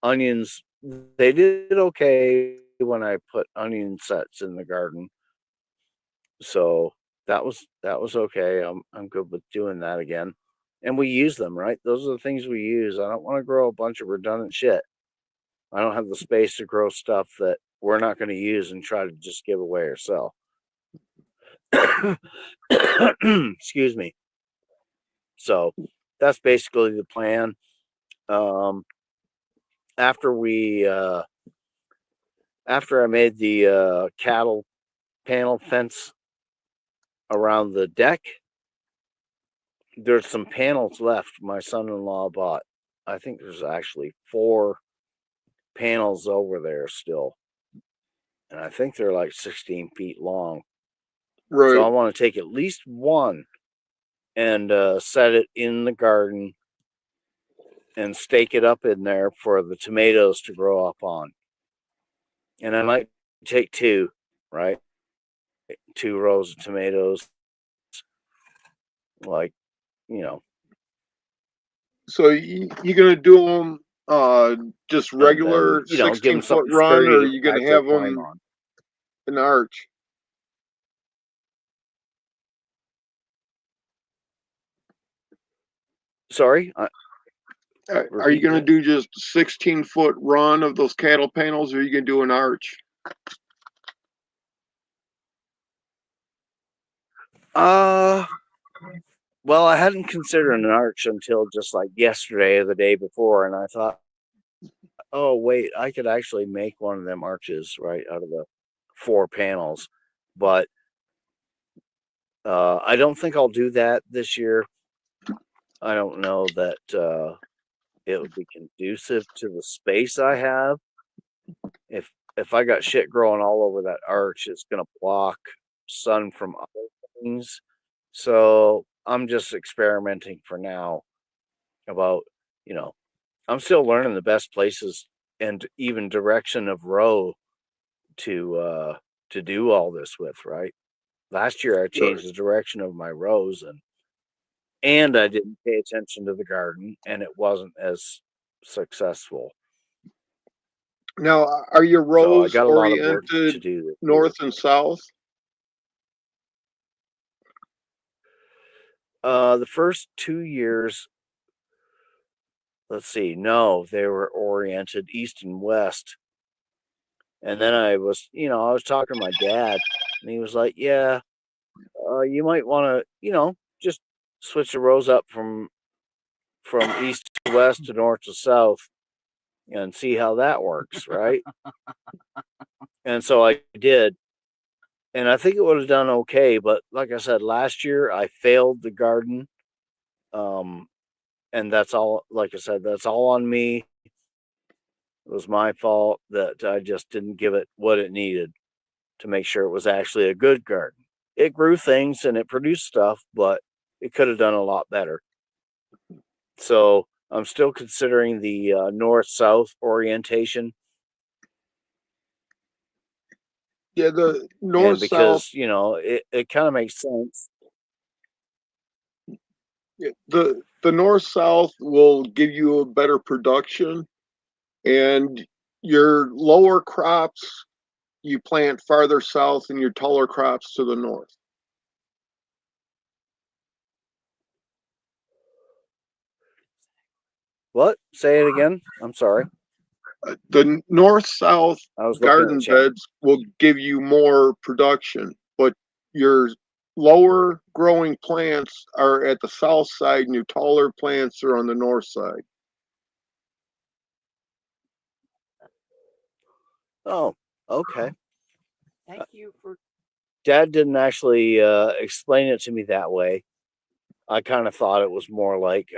onions, they did okay when I put onion sets in the garden. So that was okay. I'm good with doing that again. And we use them, right? Those are the things we use. I don't want to grow a bunch of redundant shit. I don't have the space to grow stuff that we're not going to use and try to just give away or sell. Excuse me. So that's basically the plan. After I made the cattle panel fence around the deck, there's some panels left my son-in-law bought. I think there's actually 4 panels over there still. And I think they're like 16 feet long. Right. So I want to take at least one and set it in the garden and stake it up in there for the tomatoes to grow up on. And I might take 2, right? 2 rows of tomatoes. Like, you know. So you're gonna do them just regular And then, 16-foot run, or are you gonna have them an arch? Sorry? Are you gonna do just 16-foot run of those cattle panels, or are you gonna do an arch? Well, I hadn't considered an arch until just like yesterday or the day before, and I thought, oh wait, I could actually make one of them arches right out of the 4 panels. But I don't think I'll do that this year. I don't know that it would be conducive to the space I have. If I got shit growing all over that arch, it's gonna block sun from other things. So I'm just experimenting for now about, I'm still learning the best places and even direction of row to do all this with, right? Last year I changed the direction of my rows and I didn't pay attention to the garden and it wasn't as successful. Now, are your rows so I got a lot of work to oriented do this north and south? The first 2 years, let's see, no, they were oriented east and west. And then I was talking to my dad, and he was like, "Yeah, you might want to, just switch the rows up from east to west to north to south, and see how that works, right?" And so I did, and I think it would have done okay. But like I said, last year I failed the garden, and that's all. Like I said, that's all on me. It was my fault that I just didn't give it what it needed to make sure it was actually a good garden. It grew things and it produced stuff, but it could have done a lot better. So I'm still considering the north-south orientation. Yeah, the And north south. because, it kind of makes sense. The north south will give you a better production, and your lower crops you plant farther south, and your taller crops to the north. What? Say it again. I'm sorry. The north south I was looking at the garden chat. beds will give you more production, but your lower growing plants are at the south side and your taller plants are on the north side. Oh, okay. Thank you for Dad didn't actually explain it to me that way. I kind of thought it was more like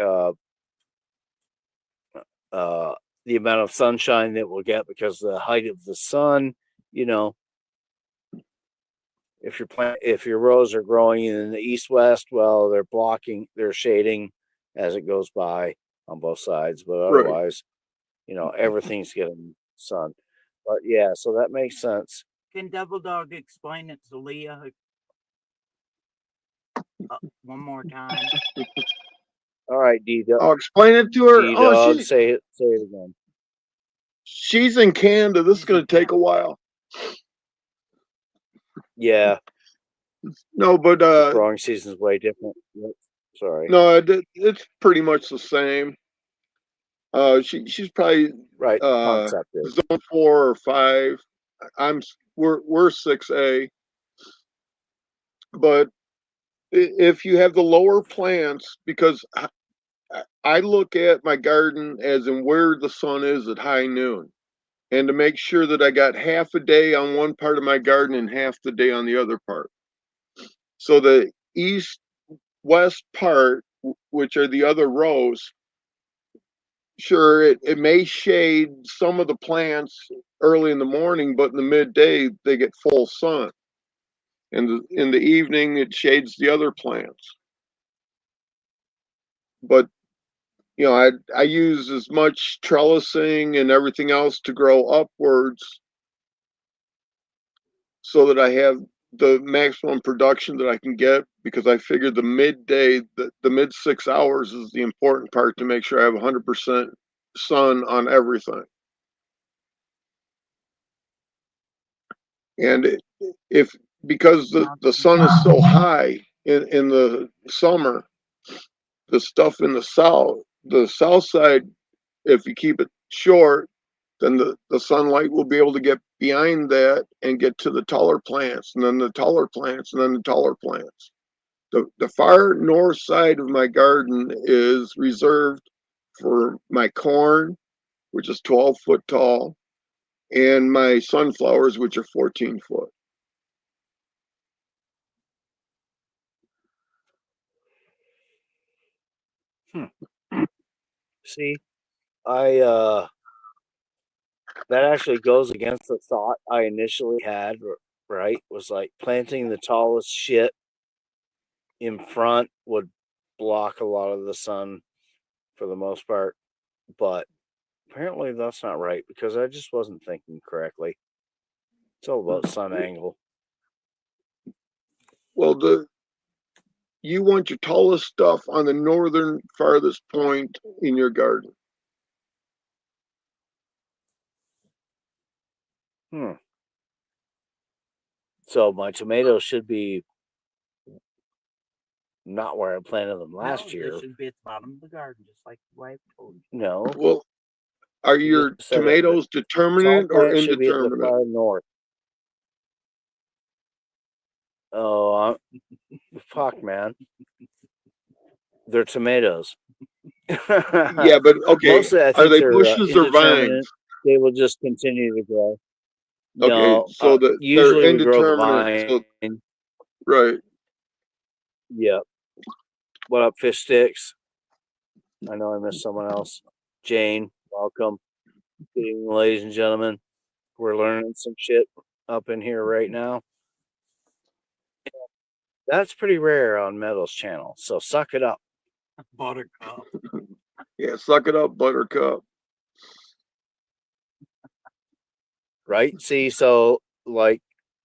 the amount of sunshine that we'll get because the height of the sun. You know, if your rows are growing in the east-west, well, they're shading as it goes by on both sides. But Right. otherwise, everything's getting sun. But yeah, so that makes sense. Can Devil Dog explain it to Leah one more time? All right, D-Dog. I'll explain it to her. D-Dog, say it again. She's in Canada. This is She's going in to take a Canada. while. Yeah, No, but growing season's way different. Yep. Sorry. no, it's pretty much the same. She's probably Right. Concept is. zone 4 or 5. We're 6A. But if you have the lower plants, because I look at my garden as in where the sun is at high noon, and to make sure that I got half a day on one part of my garden and half the day on the other part. So the east west part, which are the other rows, sure, it may shade some of the plants early in the morning, but in the midday they get full sun. And in the evening it shades the other plants. But I use as much trellising and everything else to grow upwards so that I have the maximum production that I can get, because I figure the midday, the mid 6 hours is the important part to make sure I have 100% sun on everything. And because the sun is so high in the summer, the stuff in the south side, if you keep it short, then the sunlight will be able to get behind that and get to the taller plants, and then the taller plants, and then the taller plants. The far north side of my garden is reserved for my corn, which is 12 foot tall, and my sunflowers, which are 14 foot. See, I that actually goes against the thought I initially had, right? Was like planting the tallest shit in front would block a lot of the sun for the most part. But apparently that's not right because I just wasn't thinking correctly. It's all about sun angle. Well, you want your tallest stuff on the northern farthest point in your garden. So my tomatoes should be not where I planted them last year. They should be at the bottom of the garden, just like the wife told you. No. Well, are your tomatoes determinate or indeterminate? Should be at the far north. Oh, fuck, man. They're tomatoes. Yeah, but okay. Mostly, I think are they they're bushes or vines? They will just continue to grow. Okay, No, so usually they're we grow the indeterminate. vine. Right. Yep. What up, fish sticks? I know I missed someone else. Jane, welcome. Good evening, ladies and gentlemen. We're learning some shit up in here right now. That's pretty rare on Meadows channel. So suck it up, Buttercup. Yeah, suck it up, Buttercup. right? See, so like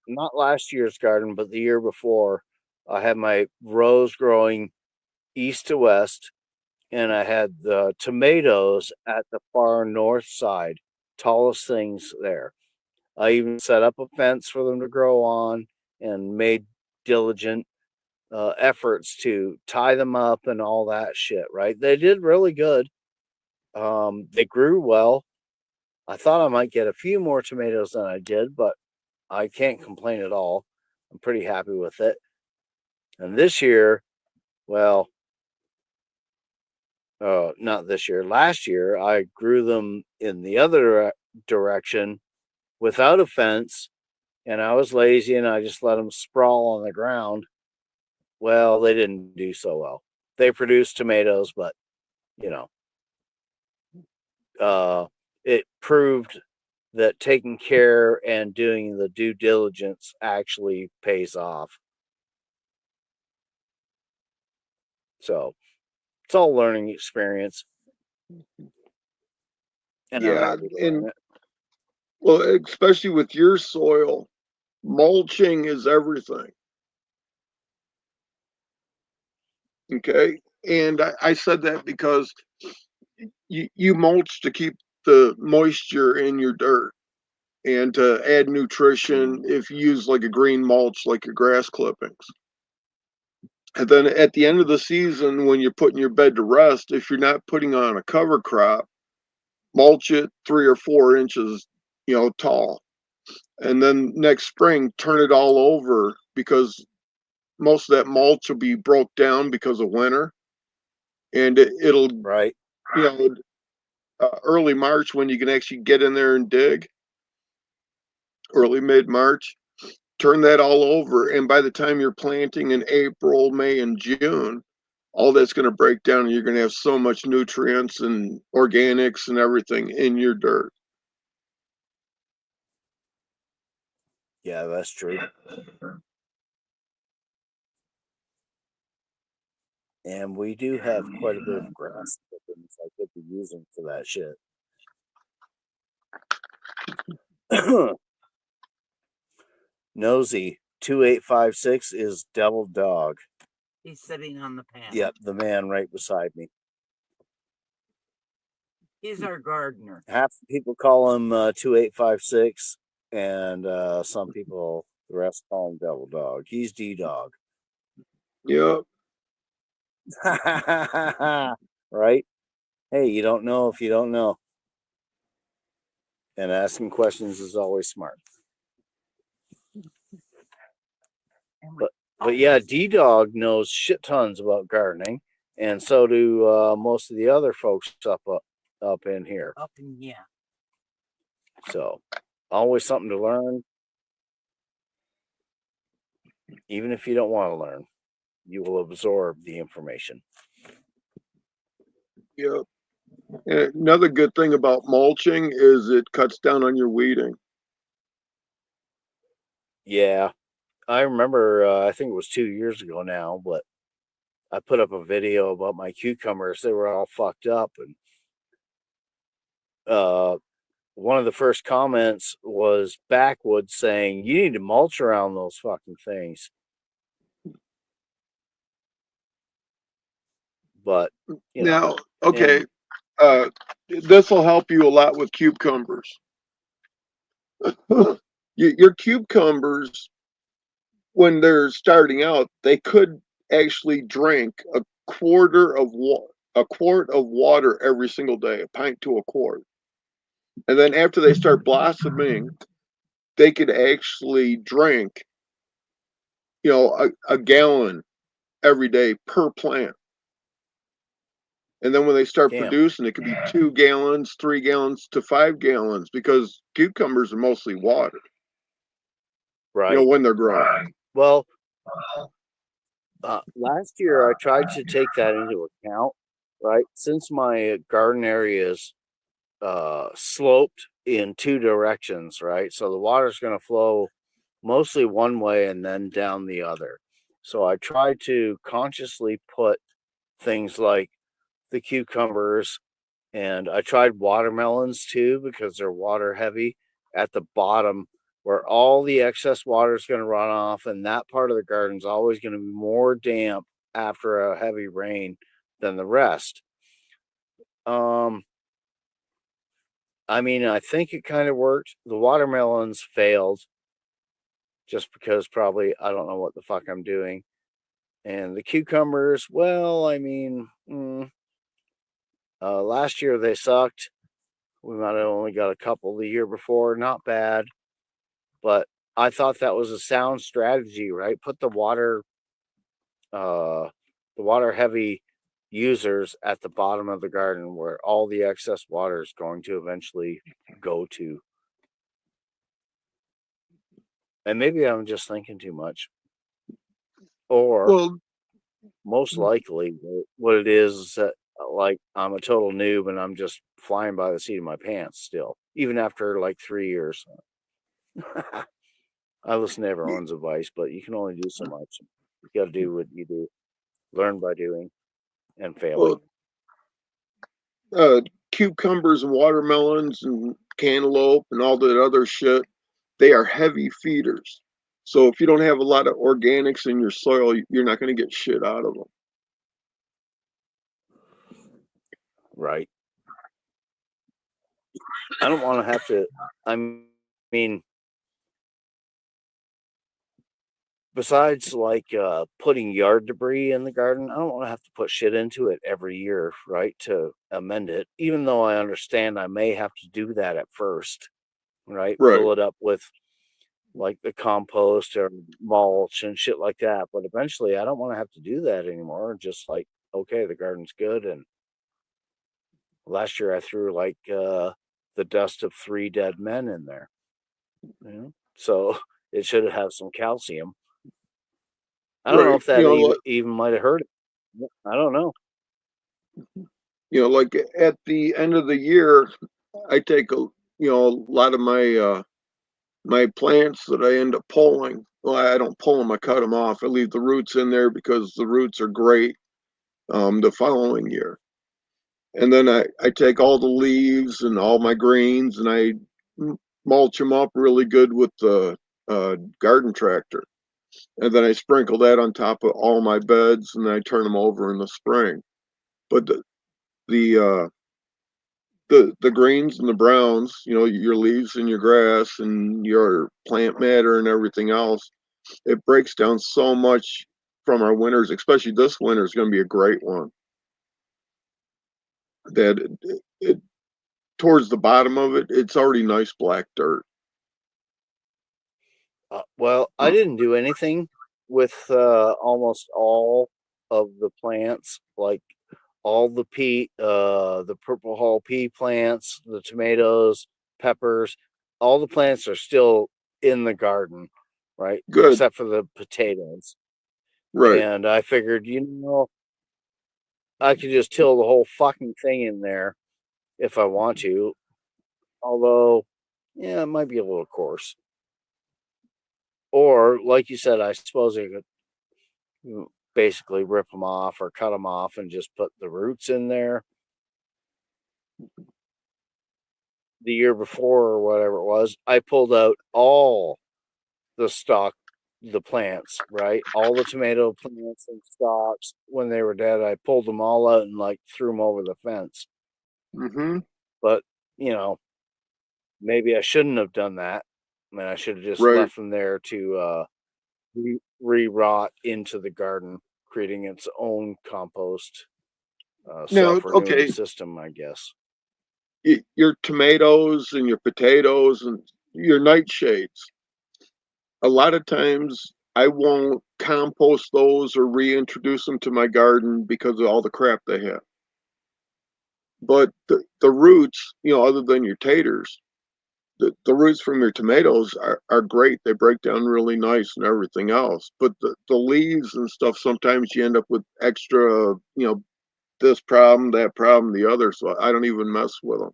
not last year's garden, but the year before, I had my rose growing east to west, and I had the tomatoes at the far north side, tallest things there. I even set up a fence for them to grow on and made diligent efforts to tie them up and all that shit, right? They did really good. They grew well. I thought I might get a few more tomatoes than I did, but I can't complain at all. I'm pretty happy with it. And this year, well, not this year, last year, I grew them in the other direction without a fence, and I was lazy and I just let them sprawl on the ground. Well, they didn't do so well. They produced tomatoes, but you know, it proved that taking care and doing the due diligence actually pays off. So it's all learning experience. And I'm Yeah, happy to learn and it. well, especially with your soil, mulching is everything. Okay. And I said that because you mulch to keep the moisture in your dirt and to add nutrition if you use like a green mulch, like your grass clippings. And then at the end of the season, when you're putting your bed to rest, if you're not putting on a cover crop, mulch it 3 or 4 inches, tall. And then next spring, turn it all over because most of that mulch will be broke down because of winter. And it'll, Right. you know, early March when you can actually get in there and dig, early mid March, turn that all over. And by the time you're planting in April, May, and June, all that's going to break down and you're going to have so much nutrients and organics and everything in your dirt. Yeah, that's true. And we do have quite a bit of grass clippings I could be using for that shit. Nosy 2856 is Devil Dog. He's sitting on the panel. Yep, the man right beside me. He's our gardener. Half the people call him 2856, and some people, the rest call him Devil Dog. He's D Dog. Yep. Right? Hey, you don't know if you don't know. And asking questions is always smart. But yeah, D Dog knows shit tons about gardening, and so do most of the other folks up in here. Up in yeah. So always something to learn. Even if you don't want to learn, you will absorb the information. Yep. And another good thing about mulching is it cuts down on your weeding. Yeah, I remember, I think it was 2 years ago now, but I put up a video about my cucumbers. They were all fucked up. And one of the first comments was Backwoods saying, you need to mulch around those fucking things. But, now, okay, this will help you a lot with cucumbers. Your cucumbers, when they're starting out, they could actually drink a quart of water every single day, a pint to a quart. And then after they start blossoming, they could actually drink, a gallon every day per plant. And then when they start producing, it could be 2 gallons, 3 gallons to 5 gallons because cucumbers are mostly water. Right. When they're growing. Well, last year I tried to take that into account, right? Since my garden area is sloped in 2 directions, right? So the water's going to flow mostly one way and then down the other. So I tried to consciously put things like the cucumbers, and I tried watermelons too because they're water heavy at the bottom where all the excess water is going to run off, and that part of the garden is always going to be more damp after a heavy rain than the rest. Um, I mean, I think it kind of worked. The watermelons failed just because probably I don't know what the fuck I'm doing. And the cucumbers, well, I mean, last year they sucked. We might have only got a couple the year before, not bad. But I thought that was a sound strategy, right? Put the water heavy users at the bottom of the garden where all the excess water is going to eventually go to. And maybe I'm just thinking too much. Or Well, most likely what it is that like I'm a total noob and I'm just flying by the seat of my pants still, even after like 3 years. I listen to everyone's advice, but you can only do so much. You got to do what you do, learn by doing and failing. well, cucumbers and watermelons and cantaloupe and all that other shit, they are heavy feeders. So if you don't have a lot of organics in your soil, you're not going to get shit out of them. Right. I don't want to have to, I mean, besides like putting yard debris in the garden, I don't want to have to put shit into it every year, right? To amend it, even though I understand I may have to do that at first, right? Right. Fill it up with like the compost or mulch and shit like that. But eventually I don't want to have to do that anymore. Just like, okay, the garden's good. And last year I threw like the dust of 3 dead men in there. You know? So it should have some calcium. I don't know Right. if that even might have hurt it. I don't know. Like at the end of the year, I take a lot of my plants that I end up pulling. Well, I don't pull them; I cut them off. I leave the roots in there because the roots are great the following year. And then I take all the leaves and all my greens and I mulch them up really good with the garden tractor. And then I sprinkle that on top of all my beds and then I turn them over in the spring. But the uh, the greens and the browns, your leaves and your grass and your plant matter and everything else, it breaks down so much from our winters, especially this winter is going to be a great one. That it towards the bottom of it, it's already nice black dirt. Well, I didn't do anything with almost all of the plants, like all the the purple hull pea plants, the tomatoes, peppers, all the plants are still in the garden, right? Good. Except for the potatoes. Right. And I figured, I could just till the whole fucking thing in there if I want to. Although, yeah, it might be a little coarse. Or, like you said, I suppose I could basically rip them off or cut them off and just put the roots in there. The year before or whatever it was, I pulled out all the plants, right? All the tomato plants and stalks when they were dead. I pulled them all out and like threw them over the fence. Mm-hmm. But, maybe I shouldn't have done that. I mean, I should have just Right. left them there to re-rot into the garden, creating its own compost self-renewing system, I guess. Your tomatoes and your potatoes and your nightshades. A lot of times I won't compost those or reintroduce them to my garden because of all the crap they have. But the roots, other than your taters, the roots from your tomatoes are great. They break down really nice and everything else. But the leaves and stuff, sometimes you end up with extra, this problem, that problem, the other. So I don't even mess with them.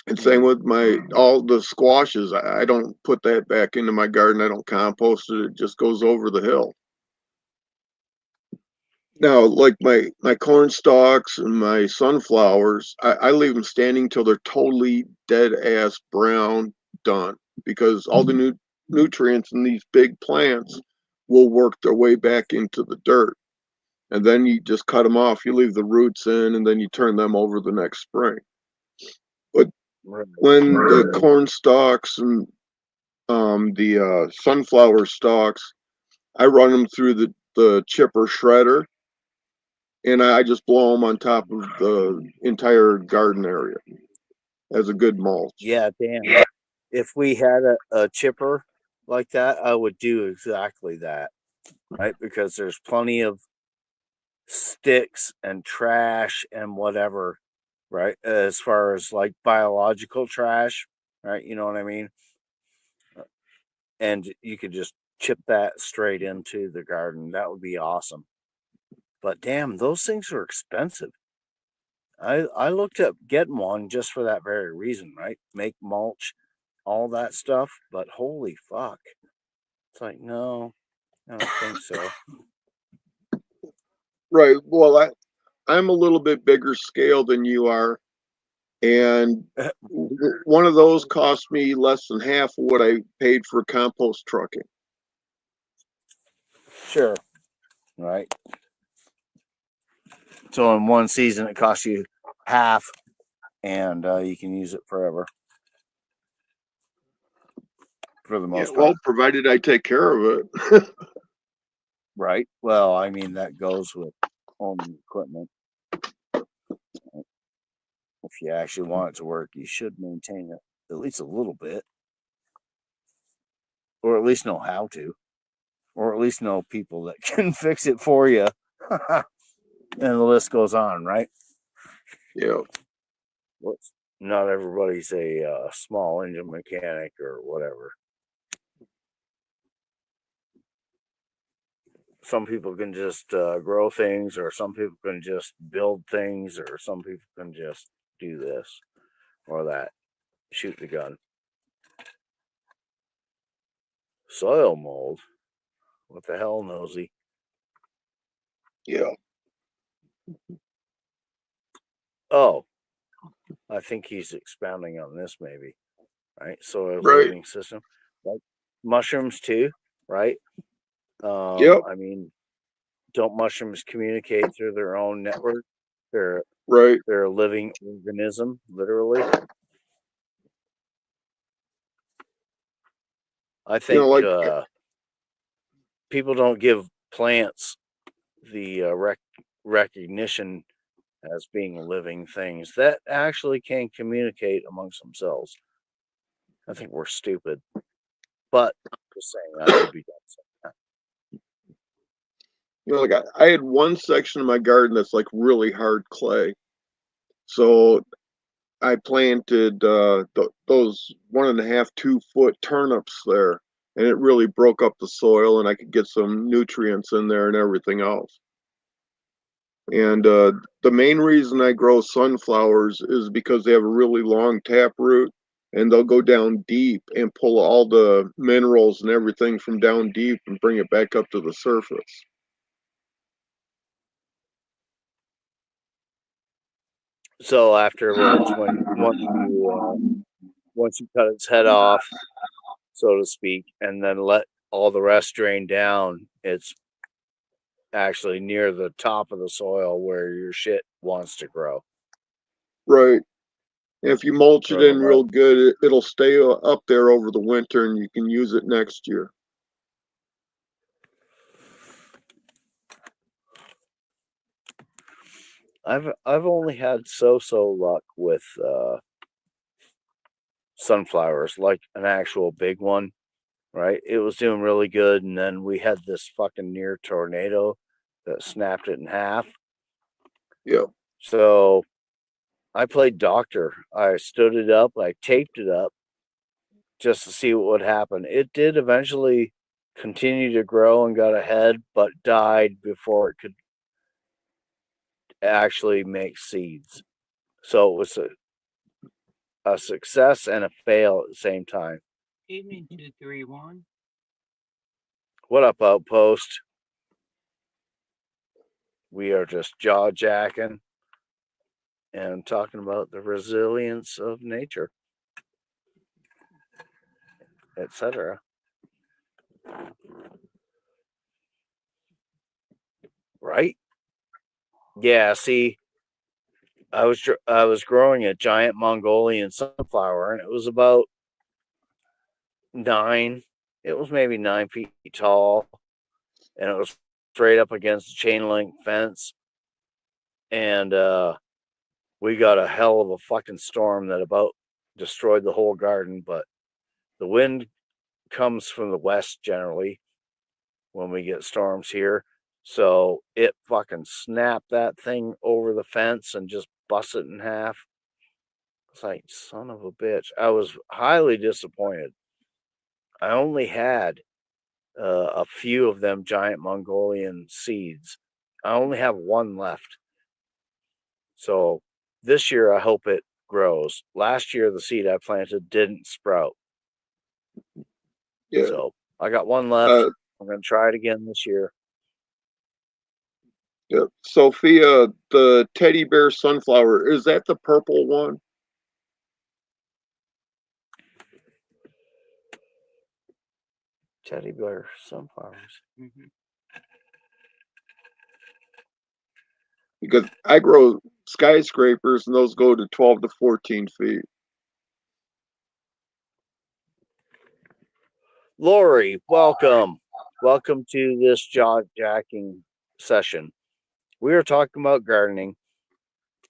And same with all the squashes. I don't put that back into my garden. I don't compost it. It just goes over the hill. Now, like my corn stalks and my sunflowers, I leave them standing till they're totally dead ass brown done, because all the nutrients in these big plants will work their way back into the dirt. And then you just cut them off. You leave the roots in, and then you turn them over the next spring. But Right. when the corn stalks and the sunflower stalks, I run them through the chipper shredder, and I just blow them on top of the entire garden area as a good mulch. Yeah, damn. If we had a chipper like that, I would do exactly that, right? Because there's plenty of sticks and trash and whatever, right? As far as like biological trash, right? You know what I mean? And you could just chip that straight into the garden. That would be awesome. But damn, those things are expensive. I looked up getting one just for that very reason, right? Make mulch, all that stuff. But holy fuck. It's like, no, I don't think so. Right. Well, I'm a little bit bigger scale than you are, and one of those cost me less than half of what I paid for compost trucking. Sure. Right. So in one season, it costs you half, and you can use it forever. For the most part. Well, provided I take care of it. Right. Well, I mean, that goes with owning equipment. If you actually want it to work, you should maintain it at least a little bit, or at least know how to, or at least know people that can fix it for you. And the list goes on, right? Yeah. Not everybody's a small engine mechanic or whatever. Some people can just grow things, or some people can just build things, or some people can just do this or that, shoot the gun. Soil mold? What the hell, Nosy? Yeah. Oh, I think he's expounding on this, maybe. Right? Soil Right. living system. Like mushrooms, too, right? Yep. I mean, don't mushrooms communicate through their own network? They're Right. a living organism, literally. I think people don't give plants the recognition as being living things that actually can communicate amongst themselves. I think we're stupid, but just saying, I could be done. Like I had one section of my garden that's like really hard clay, so I planted those 1.5, 2 foot turnips there, and it really broke up the soil, and I could get some nutrients in there and everything else. And the main reason I grow sunflowers is because they have a really long tap root, and they'll go down deep and pull all the minerals and everything from down deep and bring it back up to the surface. So afterwards, once you cut its head off, so to speak, and then let all the rest drain down, it's actually near the top of the soil where your shit wants to grow. Right. And if you mulch it Grow the in real good, it'll stay up there over the winter, and you can use it next year. I've only had so luck with sunflowers, like an actual big one, right? It was doing really good, and then we had this fucking near tornado that snapped it in half. Yeah. So I played doctor. I stood it up, I taped it up just to see what would happen. It did eventually continue to grow and got ahead, but died before it could actually make seeds. So it was a success and a fail at the same time. Evening 231. What up, Outpost? We are just jaw jacking and talking about the resilience of nature, etc. Right? Yeah. See, I was growing a giant Mongolian sunflower, and it was about 9. It was maybe 9 feet tall, and it was straight up against a chain link fence. And we got a hell of a fucking storm that about destroyed the whole garden. But the wind comes from the west generally when we get storms here. So it fucking snapped that thing over the fence and just bust it in half. It's like, son of a bitch. I was highly disappointed. I only had a few of them giant Mongolian seeds. I only have one left. So this year, I hope it grows. Last year, the seed I planted didn't sprout. Yeah. So I got one left. I'm going to try it again this year. Yeah. Sophia, the teddy bear sunflower, is that the purple one? Teddy bear sunflowers. Mm-hmm. Because I grow skyscrapers and those go to 12 to 14 feet. Lori, welcome. Welcome to this jaw jacking session. We are talking about gardening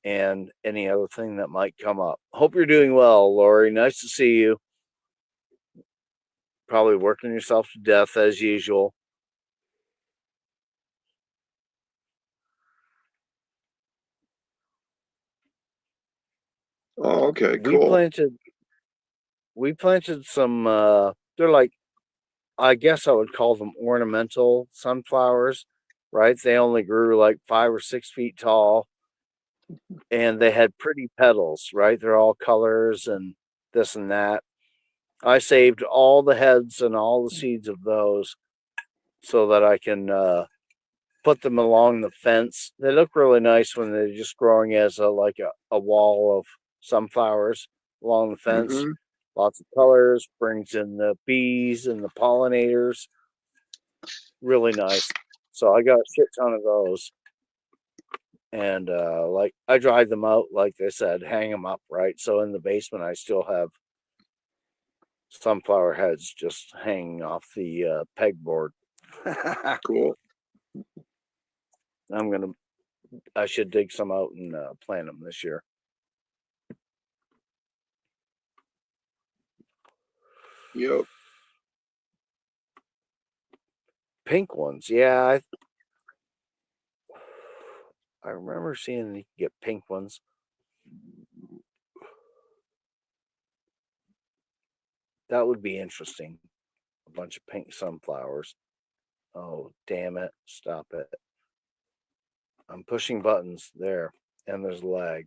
and any other thing that might come up. Hope you're doing well, Lori. Nice to see you. Probably working yourself to death as usual. Oh, okay, cool. We planted some they're like, I guess I would call them ornamental sunflowers, right? They only grew like 5 or 6 feet tall, and they had pretty petals, right? They're all colors and this and that. I saved all the heads and all the seeds of those so that I can put them along the fence. They look really nice when they're just growing as a wall of sunflowers along the fence. Mm-hmm. Lots of colors, brings in the bees and the pollinators. Really nice. So I got a shit ton of those. And like I dried them out, like I said, hang them up, right? So in the basement, I still have sunflower heads just hanging off the pegboard. Cool. I should dig some out and plant them this year. Yep. Pink ones, yeah. I remember seeing you get pink ones. That would be interesting. A bunch of pink sunflowers. Oh, damn it. Stop it. I'm pushing buttons there, and there's lag.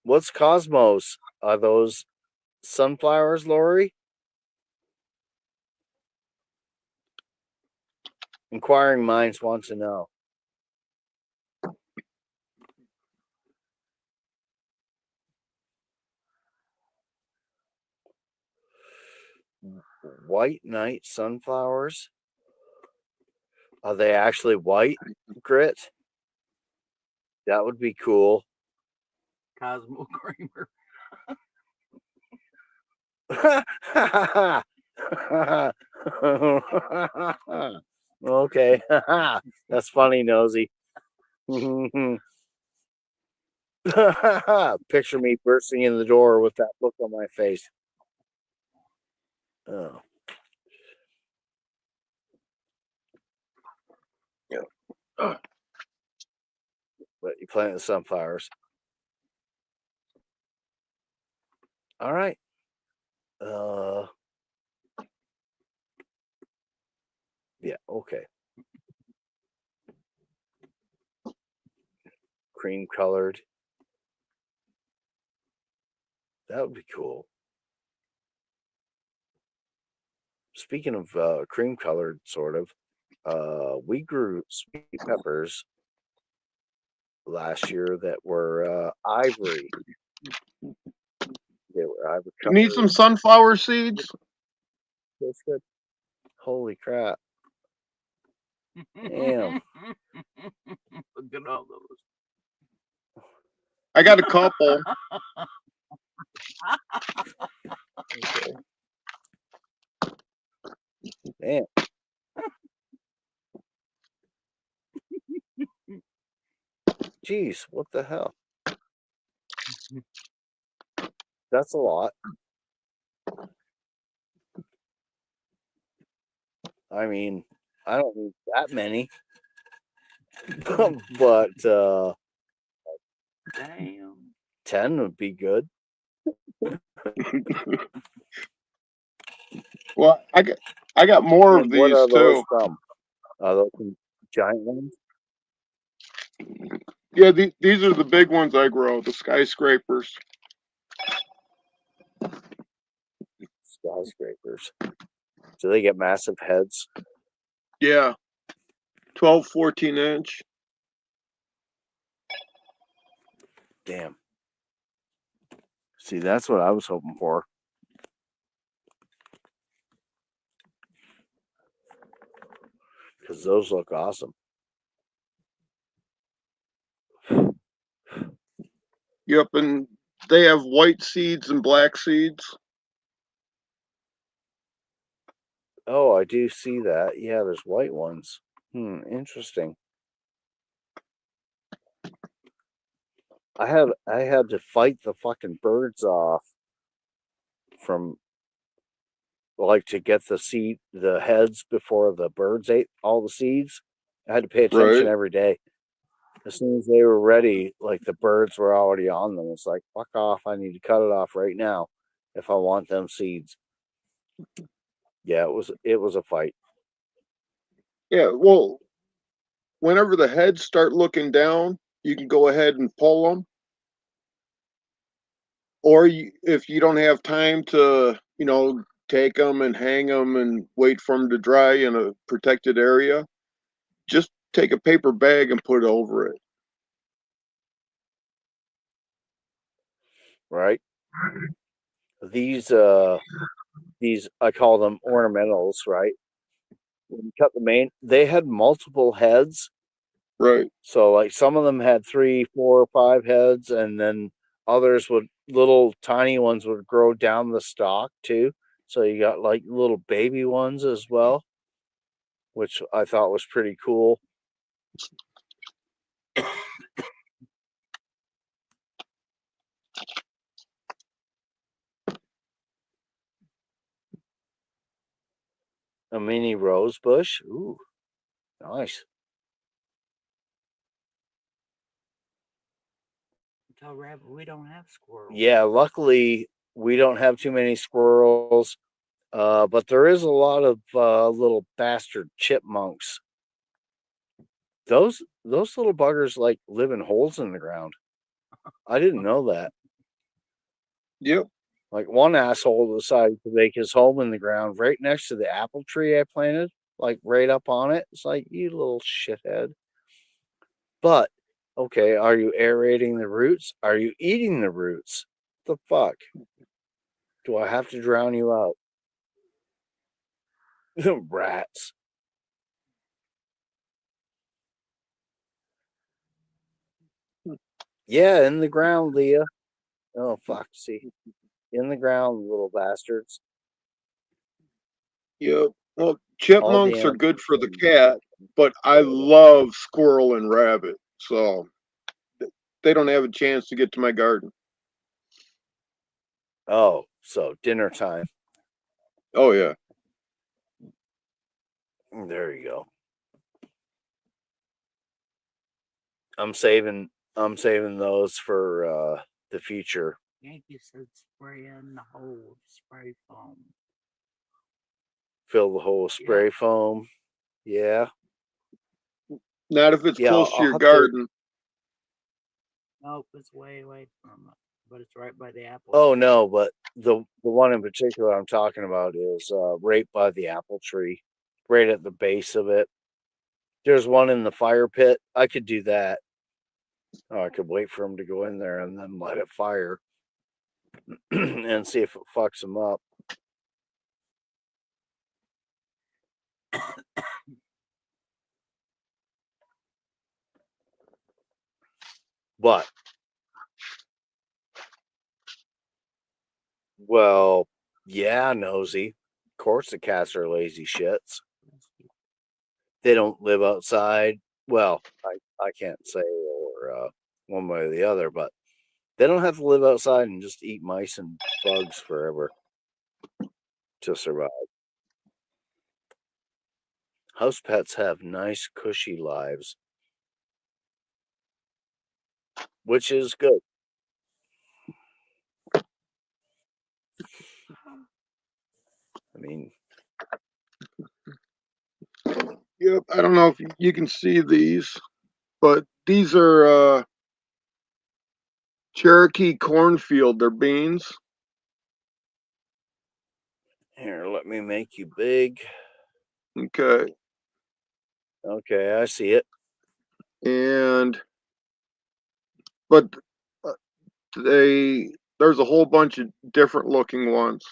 What's Cosmos? Are those sunflowers, Lori? Inquiring minds want to know. White night sunflowers? Are they actually white, Grit? That would be cool. Cosmo Kramer. Okay. That's funny, Nosy. Picture me bursting in the door with that look on my face. Oh. Yeah. But you planted the sunflowers. All right. Yeah, okay. cream colored. That would be cool. Speaking of cream colored, sort of, we grew sweet peppers last year that were ivory. They were ivory You need some colored. sunflower seeds? That's good. Holy crap. Damn. Look at all those. I got a couple. Okay. Damn. Jeez, what the hell? That's a lot. I mean, I don't need that many. But Damn. 10 would be good. Well, I got more of And what these are those too. from? Are those some giant ones? Yeah, these are the big ones I grow, the skyscrapers. Skyscrapers. Do they get massive heads? Yeah, 12, 14 inch. Damn. See, that's what I was hoping for. Because those look awesome. Yep, and they have white seeds and black seeds. Oh, I do see that. Yeah, there's white ones. Interesting. I had to fight the fucking birds off from like to get the heads before the birds ate all the seeds. I had to pay attention Right. every day. As soon as they were ready, like the birds were already on them. It's like, fuck off. I need to cut it off right now if I want them seeds. Yeah, it was a fight. Yeah, well, whenever the heads start looking down, you can go ahead and pull them. Or if you don't have time to, take them and hang them and wait for them to dry in a protected area, just take a paper bag and put it over it. Right? These I call them ornamentals, right? When you cut the main, they had multiple heads. Right. So like some of them had 3, 4, 5 heads, and then others little tiny ones would grow down the stalk too. So you got like little baby ones as well, which I thought was pretty cool. A mini rose bush. Ooh, nice. Tell Rabbit we don't have squirrels. Yeah, luckily we don't have too many squirrels, but there is a lot of little bastard chipmunks. Those little buggers like live in holes in the ground. I didn't know that. Yep. Like one asshole decided to make his home in the ground right next to the apple tree I planted, like right up on it. It's like, you little shithead. But okay, are you aerating the roots? Are you eating the roots? The fuck? Do I have to drown you out? Rats. Yeah, in the ground, Leah. Oh fuck, see. In the ground, little bastards. Yep. Well, All chipmunks the are good for the animals cat, but I love squirrel and rabbit, so they don't have a chance to get to my garden. Oh, so dinner time. Oh yeah. There you go. I'm saving those for the future. Yankee said spraying the whole spray foam. Fill the hole with spray foam. Yeah. Not if it's Yeah, close to I'll your have to. garden. Nope, it's way away from it, but it's right by the apple. Oh no, but the one in particular I'm talking about is right by the apple tree, right at the base of it. There's one in the fire pit. I could do that. Oh, I could wait for him to go in there and then light a fire and see if it fucks him up. But well, yeah, nosy. Of course, the cats are lazy shits. They don't live outside. Well, I can't say or one way or the other, but they don't have to live outside and just eat mice and bugs forever to survive. House pets have nice, cushy lives, which is good. I mean, Yep. I don't know if you can see these, but these are Cherokee cornfield. They're beans. here, let me make you big. Okay. Okay, I see it. And but uh, there's a whole bunch of different looking ones.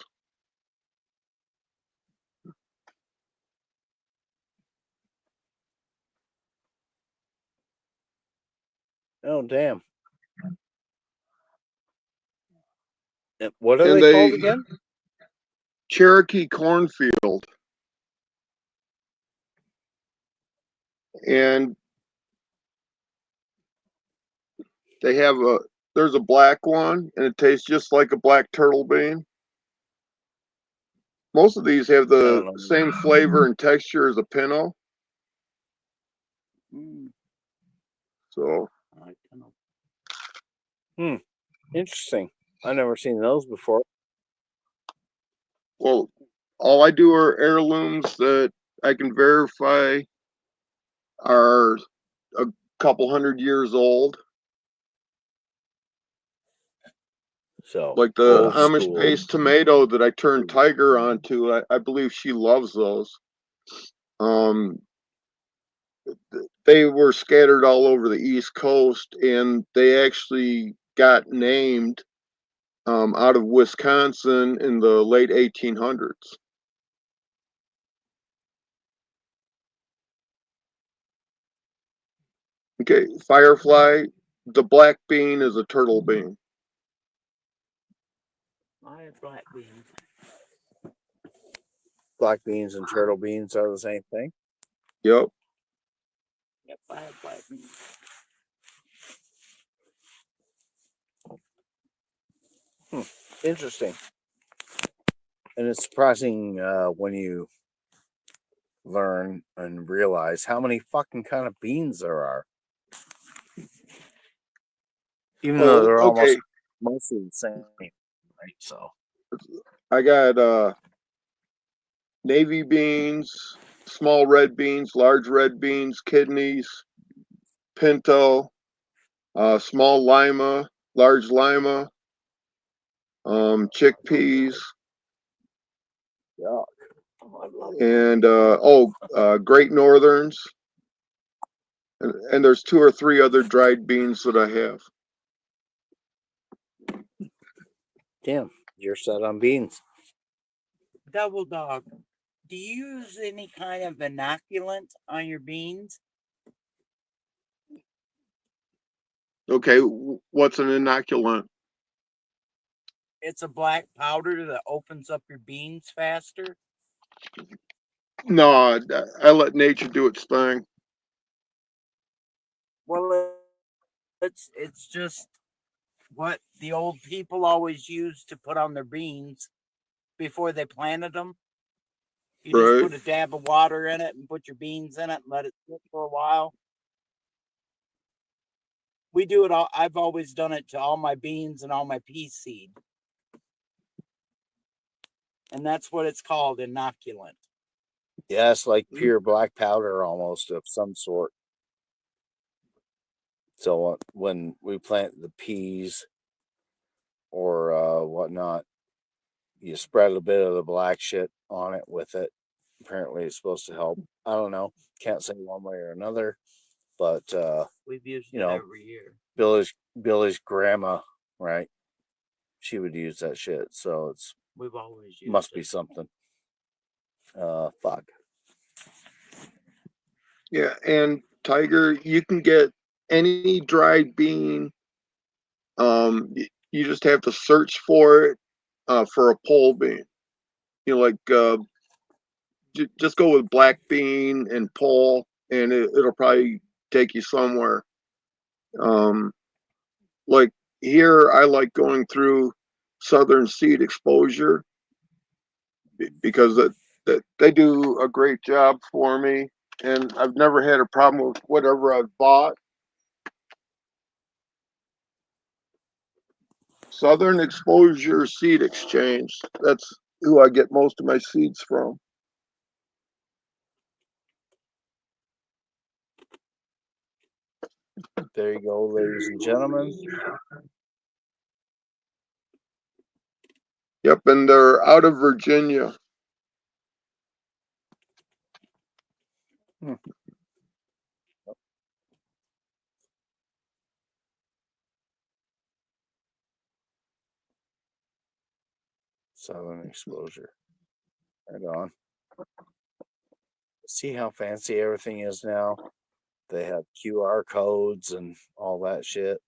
Oh, damn. What are And they called again? Cherokee cornfield. And they have there's a black one and it tastes just like a black turtle bean. Most of these have I don't the know. same flavor and texture as a pinto. So I like to know. Interesting. I've never seen those before. well, all I do are heirlooms that I can verify are a couple hundred years old. So, Like the old Amish school. based tomato that I turned Tiger onto, I believe she loves those. Um, they were scattered all over the East Coast, and they actually got named out of Wisconsin in the late 1800s. Okay, Firefly, the black bean is a turtle bean. I have black beans. Black beans and turtle beans are the same thing. Yep. Yep, I have black beans. Interesting. And it's surprising when you learn and realize how many fucking kind of beans there are. Even though Well, they're okay, almost mostly the same, right? So, I got navy beans, small red beans, large red beans, kidneys, pinto, small lima, large lima, chickpeas, yeah. Oh, I love and Great Northerns, and there's 2 or 3 other dried beans that I have. Damn, you're set on beans. Double dog. Do you use any kind of inoculant on your beans? Okay, what's an inoculant? It's a black powder that opens up your beans faster. No, I let nature do its thing. Well, it's just what the old people always used to put on their beans before they planted them. You just Right. put a dab of water in it and put your beans in it and let it sit for a while. We do it all. I've always done it to all my beans and all my pea seed. And that's what it's called, inoculant. Yeah, it's like pure black powder almost of some sort. So when we plant the peas or whatnot, you spread a bit of the black shit on it with it. Apparently, it's supposed to help. I don't know. Can't say one way or another, but We've used you it know, every year. Billy's grandma, right? She would use that shit, so it's We've always used must it. be something. Fuck. Yeah, and Tiger, you can get any dried bean. You just have to search for it for a pole bean. You know, like just go with black bean and pole, and it'll probably take you somewhere. Like here, I like going through Southern Seed Exposure because that they do a great job for me, and I've never had a problem with whatever I've bought. Southern Exposure Seed Exchange. That's who I get most of my seeds from. There you go, ladies and gentlemen. Yep, and they're out of Virginia. Southern Exposure. Right on. See how fancy everything is now? They have QR codes and all that shit.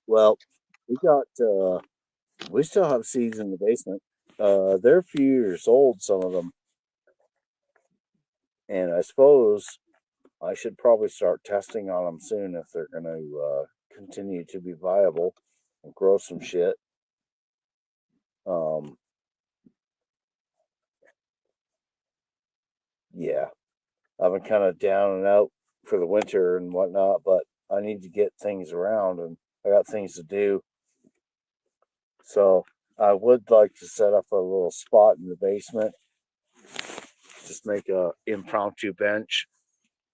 Well, we still have seeds in the basement. They're a few years old, some of them. And I suppose I should probably start testing on them soon if they're going to continue to be viable and grow some shit. Yeah, I've been kind of down and out for the winter and whatnot, but I need to get things around and I got things to do. So I would like to set up a little spot in the basement, just make a impromptu bench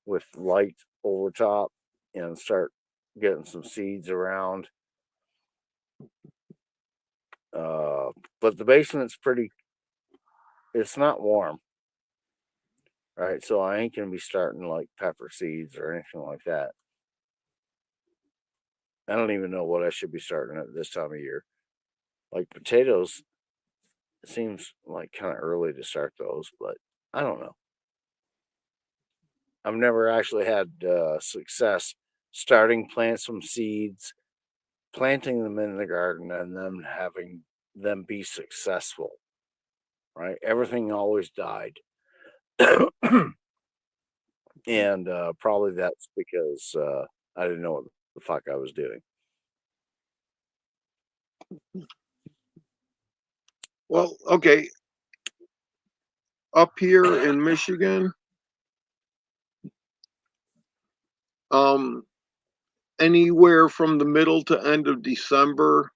with light over top and start getting some seeds around. But the basement's it's not warm, right? So I ain't going to be starting like pepper seeds or anything like that. I don't even know what I should be starting at this time of year. Like potatoes, it seems like kind of early to start those, but I don't know. I've never actually had success starting plants from seeds, planting them in the garden, and then having them be successful. Right? Everything always died. And probably that's because I didn't know what the fuck I was doing. Well, okay. Up here in Michigan, anywhere from the middle to end of December,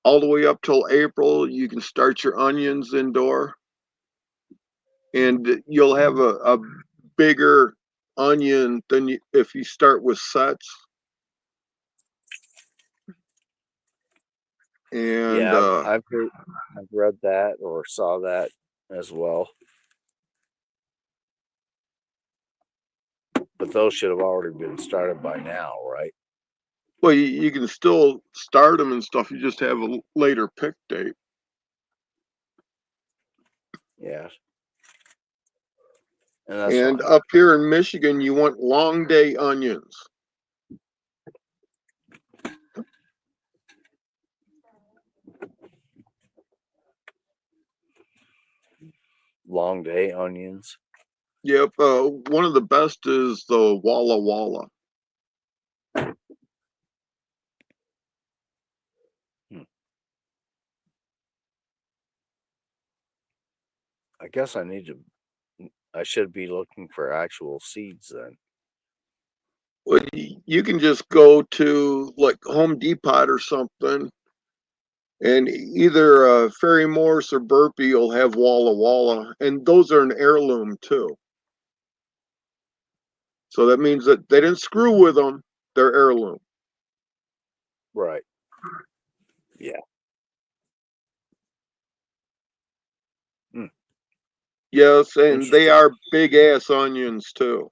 all the way up till April, you can start your onions indoor, and you'll have a bigger onion than if you start with sets. And Yeah, I've read that or saw that as well. But those should have already been started by now, right? well, you can still start them and stuff. You just have a later pick date. Yeah. And that's And fine. up here in Michigan, you want long day onions. Long day onions. Yep. One of the best is the Walla Walla. I guess I should be looking for actual seeds then. Well, you can just go to like Home Depot or something And either Fairy Morse or Burpee will have Walla Walla, and those are an heirloom too. So that means that they didn't screw with them; they're heirloom. Right. Yeah. Yes, and they Interesting. are big ass onions too.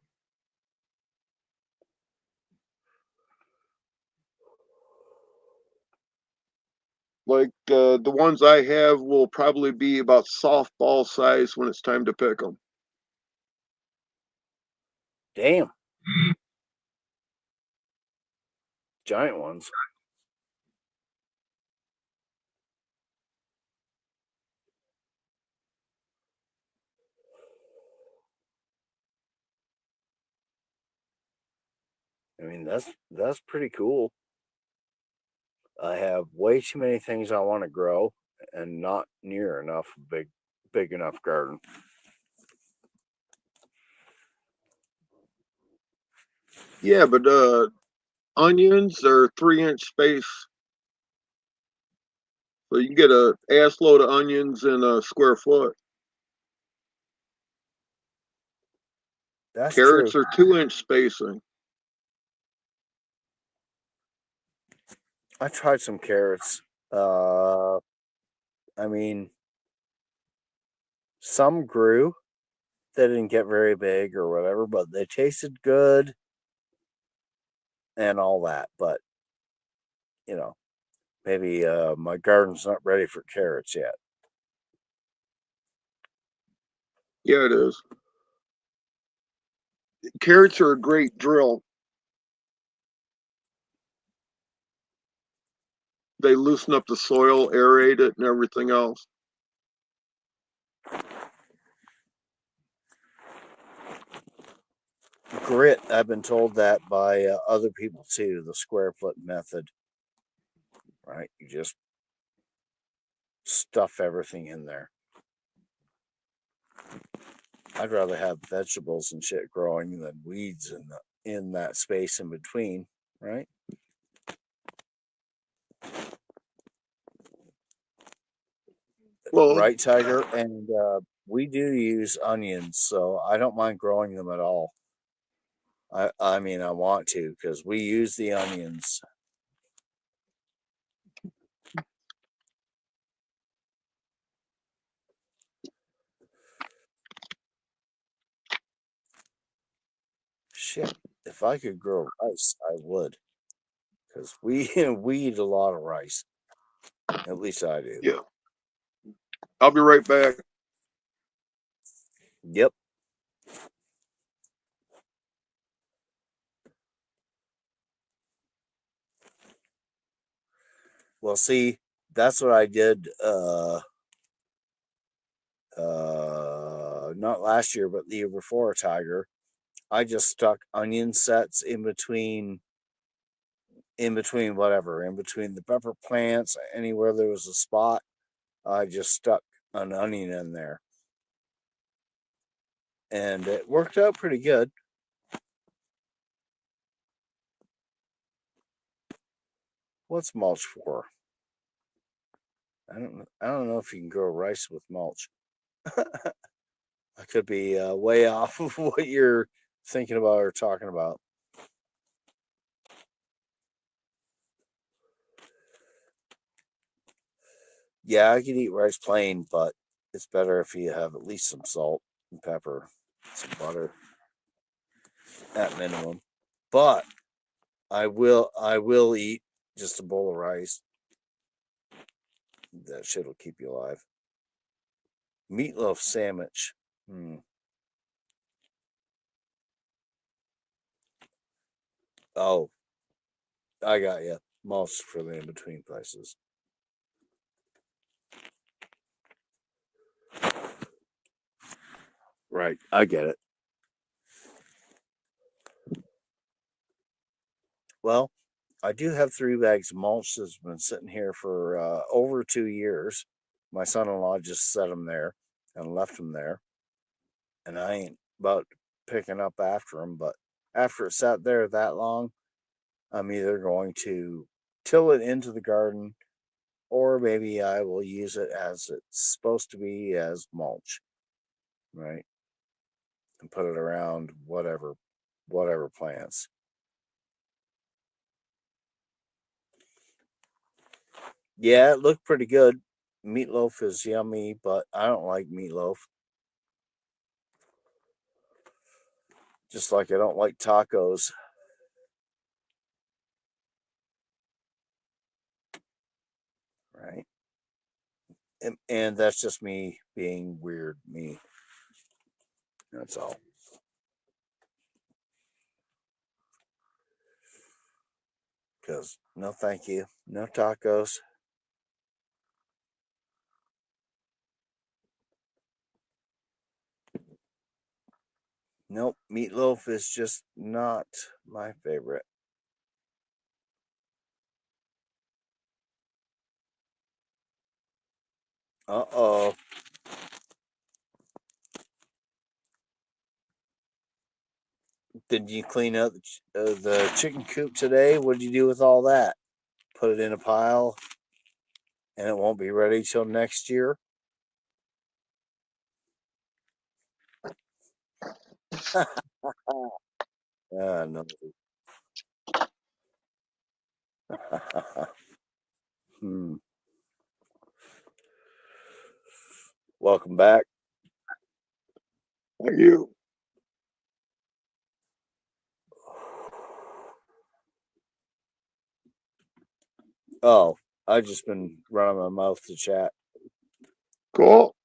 Like the ones I have will probably be about softball size when it's time to pick them. Damn. Giant ones. I mean, that's pretty cool. I have way too many things I want to grow and not near enough big enough garden. Yeah, but onions are 3-inch space. So you can get a ass load of onions in a square foot. That's true. Carrots are 2-inch spacing. I tried some carrots. I mean, some grew. They didn't get very big or whatever, but they tasted good and all that. But you know, maybe my garden's not ready for carrots yet. Yeah, it is. Carrots are a great drill. They loosen up the soil, aerate it, and everything else. Grit, I've been told that by other people too, the square foot method. Right? You just stuff everything in there. I'd rather have vegetables and shit growing than weeds in that space in between, right? Well, Right, Tiger? And we do use onions, so I don't mind growing them at all. I mean, I want to because we use the onions. Shit, if I could grow rice, I would, because we we eat a lot of rice. At least I do. yeah. I'll be right back. Yep. Well, see, that's what I did. Not last year, but the year before, Tiger. I just stuck onion sets in between whatever, in between the pepper plants, anywhere there was a spot, I just stuck an onion in there. And it worked out pretty good. What's mulch for? I don't know if you can grow rice with mulch. I could be way off of what you're thinking about or talking about. Yeah, I could eat rice plain, but it's better if you have at least some salt and pepper, some butter at minimum. But I will eat just a bowl of rice. That shit will keep you alive. Meatloaf sandwich. Oh, I got you. Mulch for the in between places. Right, I get it. Well, I do have 3 bags of mulch that's been sitting here for over 2 years. My son-in-law just set them there and left them there, and I ain't about picking up after them. But after it sat there that long, I'm either going to till it into the garden or maybe I will use it as it's supposed to be, as mulch, right? And put it around whatever plants. Yeah, it looked pretty good. Meatloaf is yummy, but I don't like meatloaf. Just like I don't like tacos. Right? And that's just me being weird, me. That's all. Because no thank you. No tacos. Nope. Meatloaf is just not my favorite. Uh-oh. Did you clean up the chicken coop today? What did you do with all that? Put it in a pile and it won't be ready till next year? No. Hmm. Welcome back. Thank you. Oh, I've just been running my mouth to chat. Cool.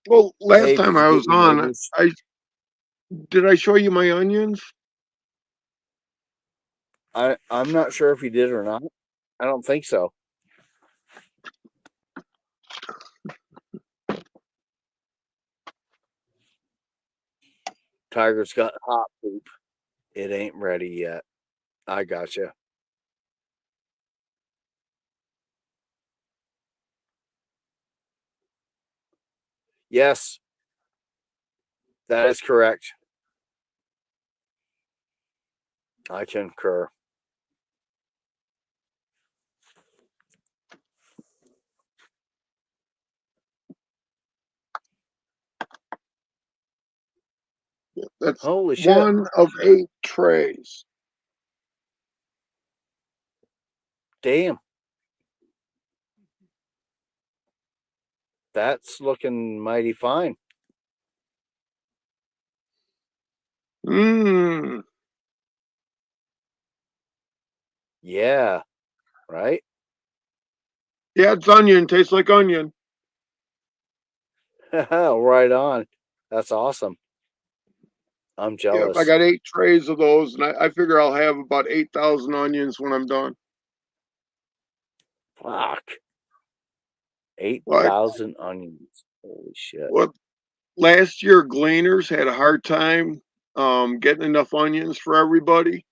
Well, last Hey, did time you I get was your on, neighbors? I show you my onions? I'm not sure if you did or not. I don't think so. Tiger's got hot poop. It ain't ready yet. I gotcha. Yes, that is correct. I concur. That's Holy shit. one of 8 trays. Damn. That's looking mighty fine. Mmm. Yeah, right? Yeah, it's onion. Tastes like onion. Right on. That's awesome. I'm Yep, I jealous. got 8 trays of those, and I figure I'll have about 8,000 onions when I'm done. Fuck. Like, 8,000 onions. Holy shit. what last year, Gleaners had a hard time getting enough onions for everybody.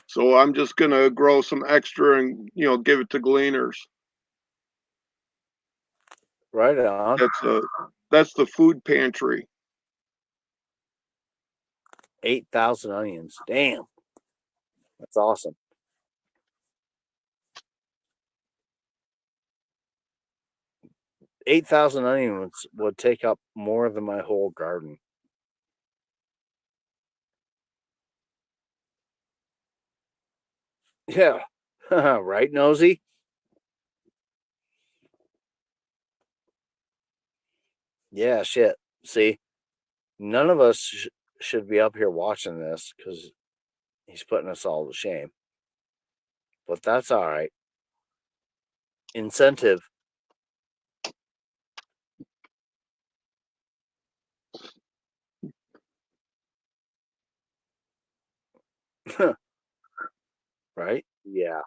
So I'm just gonna grow some extra and give it to Gleaners. Right on. That's the food pantry. 8,000 onions. Damn. That's awesome. 8,000 onions would take up more than my whole garden. Yeah. Right, Nosy? Yeah, shit. See, none of us should be up here watching this because he's putting us all to shame. But that's all right. Incentive. Right? Yeah.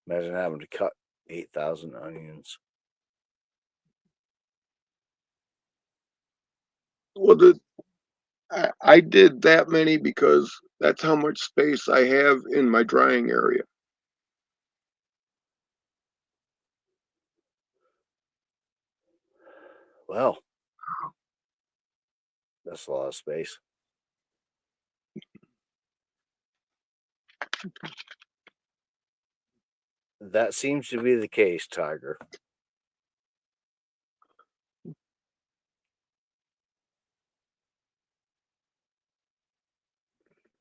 Imagine having to cut 8,000 onions. Well, I did that many because that's how much space I have in my drying area. Well, that's a lot of space. That seems to be the case, Tiger.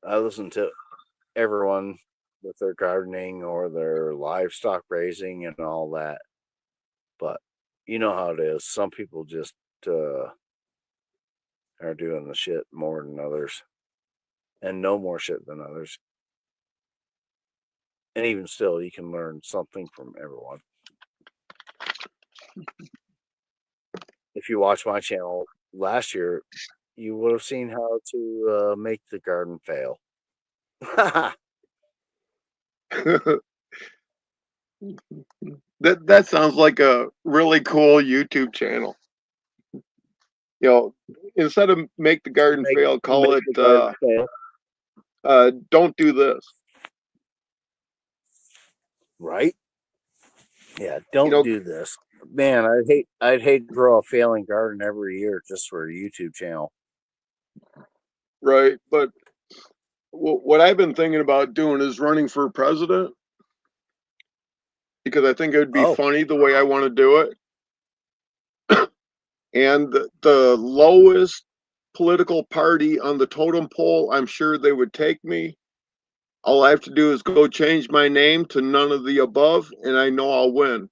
I listen to everyone with their gardening or their livestock raising and all that. But you know how it is. Some people just are doing the shit more than others and know more shit than others. And even still, you can learn something from everyone. If you watch my channel last year, you would have seen how to make the garden fail. That sounds like a really cool YouTube channel. You know, instead of make the garden fail, call Make it the garden fail. don't do this. Right? Yeah, don't know- do this. Man, I'd hate to grow a failing garden every year just for a YouTube channel. Right, but what I've been thinking about doing is running for president because I think it would be Oh. funny the way I want to do it. And the lowest political party on the totem pole, I'm sure they would take me. All I have to do is go change my name to none of the above, and I know I'll win.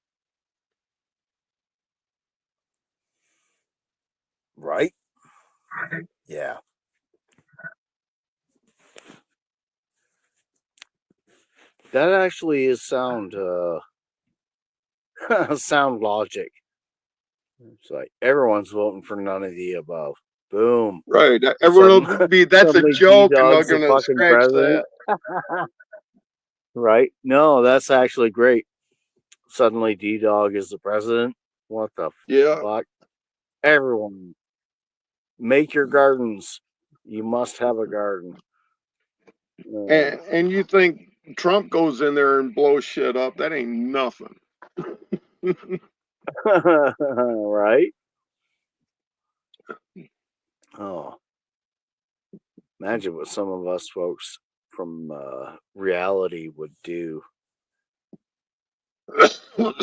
Right? Yeah. That actually is sound sound logic. It's like everyone's voting for none of the above. Boom. Right. Everyone will be, that's a Suddenly joke, and they're D-Dog's the going to fucking scratch president. that. Right? No, that's actually great. Suddenly D-Dog is the president. What the Yeah. fuck? Everyone, make your gardens. You must have a garden. And you think Trump goes in there and blows shit up? That ain't nothing. Right? Oh, imagine what some of us folks from reality would do. The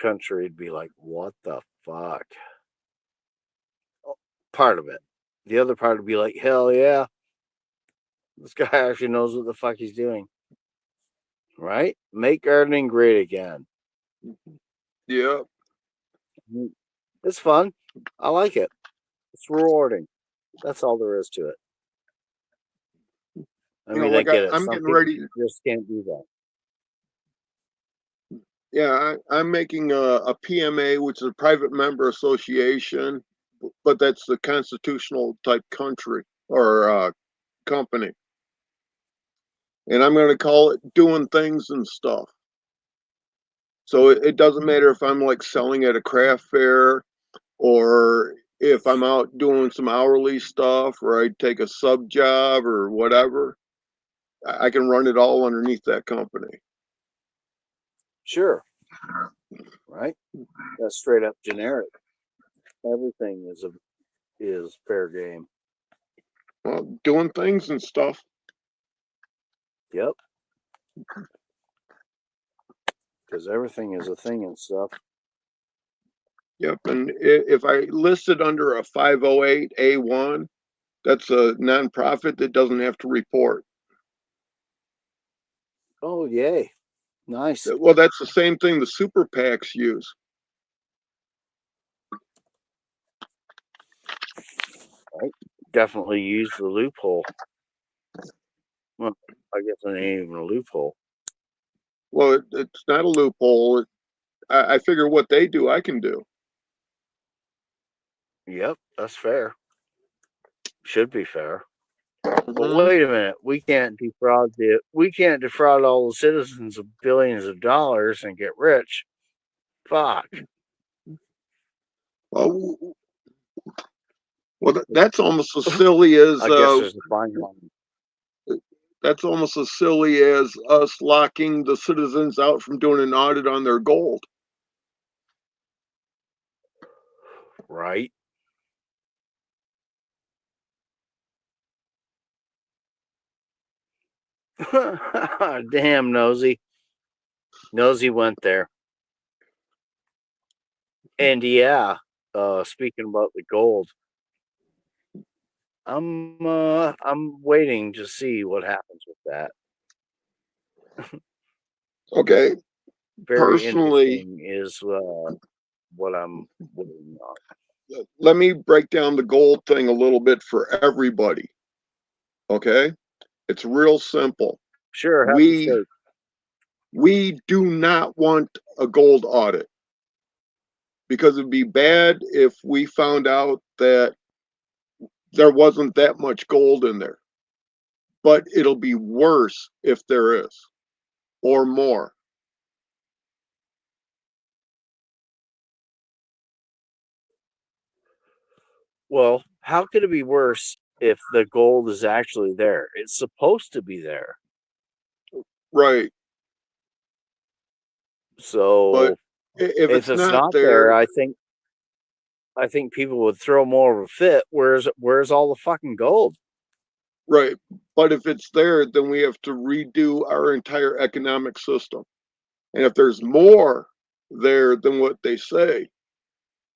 country would be like, what the fuck? Oh, part of it. The other part would be like, hell yeah. This guy actually knows what the fuck he's doing. Right? Make gardening great again. Yeah. It's fun. I like it. It's rewarding. That's all there is to it. I mean, I get it. I'm Some getting people ready. just can't do that. Yeah, I'm making a PMA, which is a private member association, but that's the constitutional type country or company. And I'm going to call it doing things and stuff. So it doesn't matter if I'm like selling at a craft fair or if I'm out doing some hourly stuff or I take a sub job or whatever. I can run it all underneath that company. Sure. Right? That's straight up generic. Everything is fair game. Well, doing things and stuff. Yep. Because everything is a thing and stuff. Yep. And if I listed under a 508A1, that's a nonprofit that doesn't have to report. Oh, yay. Nice. Well, that's the same thing the super PACs use. Right? Definitely use the loophole. Well, I guess it ain't even a loophole. Well, it's not a loophole. I figure what they do, I can do. Yep, that's fair. Should be fair. But Mhm. wait a minute, we can't defraud all the citizens of billions of dollars and get rich. Fuck. Well, that's almost as silly as I guess there's a fine line. that's almost as silly as us locking the citizens out from doing an audit on their gold. Right? Damn, Nosy. Nosy went there. And yeah, speaking about the gold, I'm waiting to see what happens with that. Okay. Very Personally, interesting is what I'm waiting on. let me break down the gold thing a little bit for everybody. Okay. It's real simple. Sure, have the We steak. we do not want a gold audit because it'd be bad if we found out that there wasn't that much gold in there. But it'll be worse if there is or more. Well, how could it be worse if the gold is actually there? It's supposed to be there. Right. But So if if it's it's not not there, there, I think people would throw more of a fit. Where's all the fucking gold? right. But if it's there, then we have to redo our entire economic system. And if there's more there than what they say,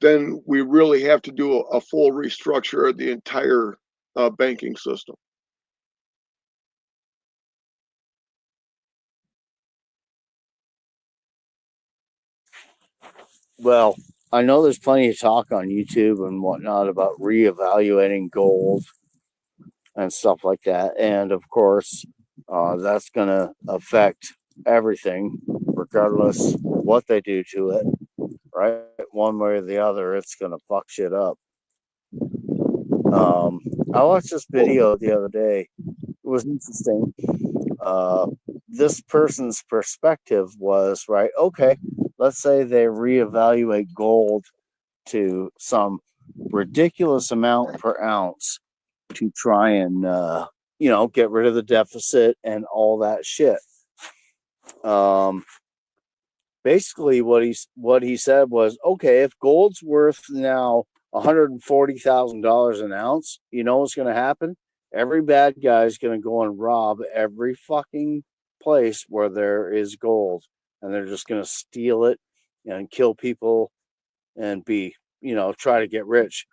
then we really have to do a full restructure of the entire banking system. Well, I know there's plenty of talk on YouTube and whatnot about reevaluating gold and stuff like that. And of course, that's going to affect everything, regardless what they do to it, right? One way or the other, it's going to fuck shit up. I watched this video the other day. It was interesting. This person's perspective was, right, okay, let's say they reevaluate gold to some ridiculous amount per ounce to try and get rid of the deficit and all that shit. Basically what he said was, okay, if gold's worth now $140,000 an ounce, you know what's going to happen? Every bad guy is going to go and rob every fucking place where there is gold, and they're just going to steal it and kill people and try to get rich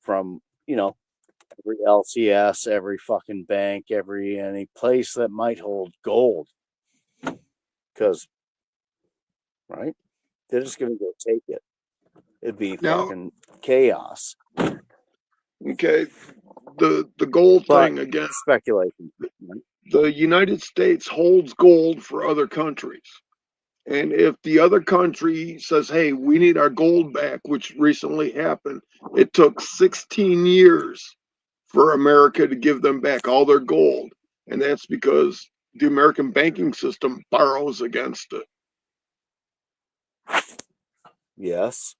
from, every LCS, every fucking bank, any place that might hold gold. Because, right? They're just going to go take it. It'd be Now, fucking chaos. okay, the gold But thing again. speculation. Right? The United States holds gold for other countries. And if the other country says, hey, we need our gold back, which recently happened, it took 16 years for America to give them back all their gold. And that's because the American banking system borrows against it. Yes.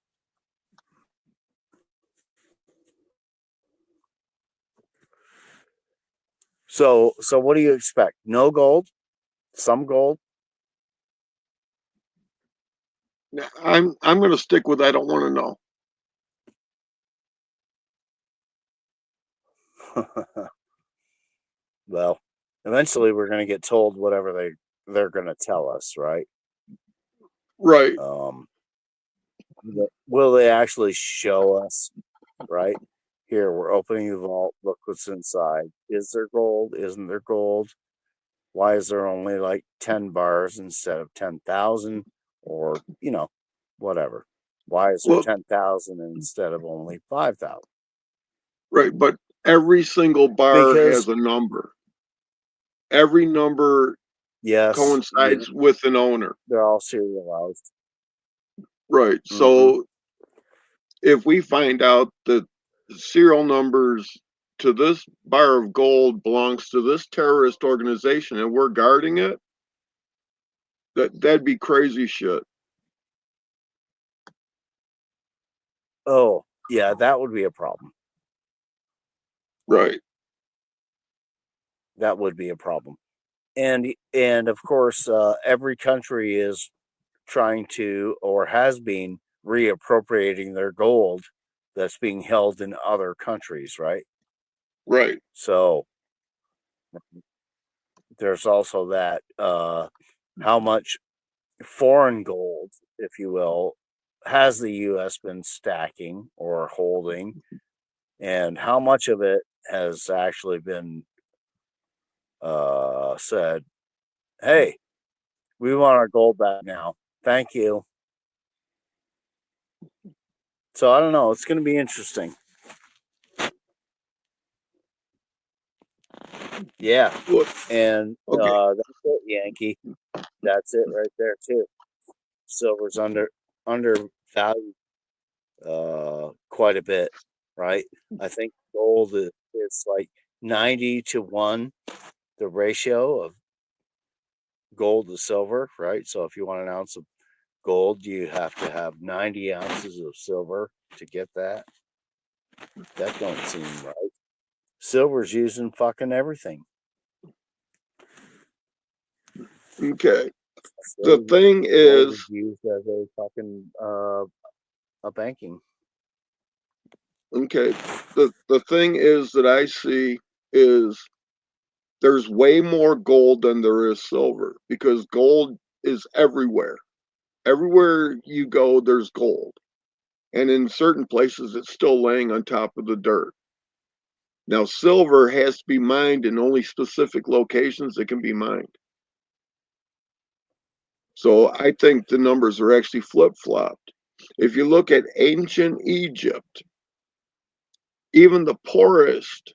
So what do you expect? No gold? Some gold? Now, I'm going to stick with I don't want to know. Well, eventually we're going to get told whatever they're going to tell us, right? Right. Will they actually show us, right? Here, we're opening the vault. Look what's inside. Is there gold? Isn't there gold? Why is there only like 10 bars instead of 10,000? Or, whatever. Why is there Well, 10,000 instead of only 5,000? right. But every single bar Because, has a number. Every number yes, coincides with an owner. they're all serialized. Right. So if we find out that the serial numbers to this bar of gold belongs to this terrorist organization and we're guarding it, that'd be crazy shit. Oh, yeah, that would be a problem. Right. That would be a problem. And of course, every country is trying to or has been reappropriating their gold that's being held in other countries, right? Right. So there's also that how much foreign gold, if you will, has the U.S. been stacking or holding, and how much of it has actually been said, "Hey, we want our gold back now. Thank you." So I don't know. It's going to be interesting. Yeah, Look, and okay, that's it, Yankee. That's it right there too. Silver's undervalued quite a bit, right? I think gold is like 90 to 1, the ratio of gold to silver, right? So if you want an ounce of gold, you have to have 90 ounces of silver to get that. That don't seem right. Silver's used in fucking everything. okay. The Gold thing gold is, is used as a fucking a banking. okay, the thing is that I see is there's way more gold than there is silver because gold is everywhere. Everywhere you go, there's gold. And in certain places, it's still laying on top of the dirt. Now, silver has to be mined in only specific locations it can be mined. So I think the numbers are actually flip flopped. If you look at ancient Egypt, even the poorest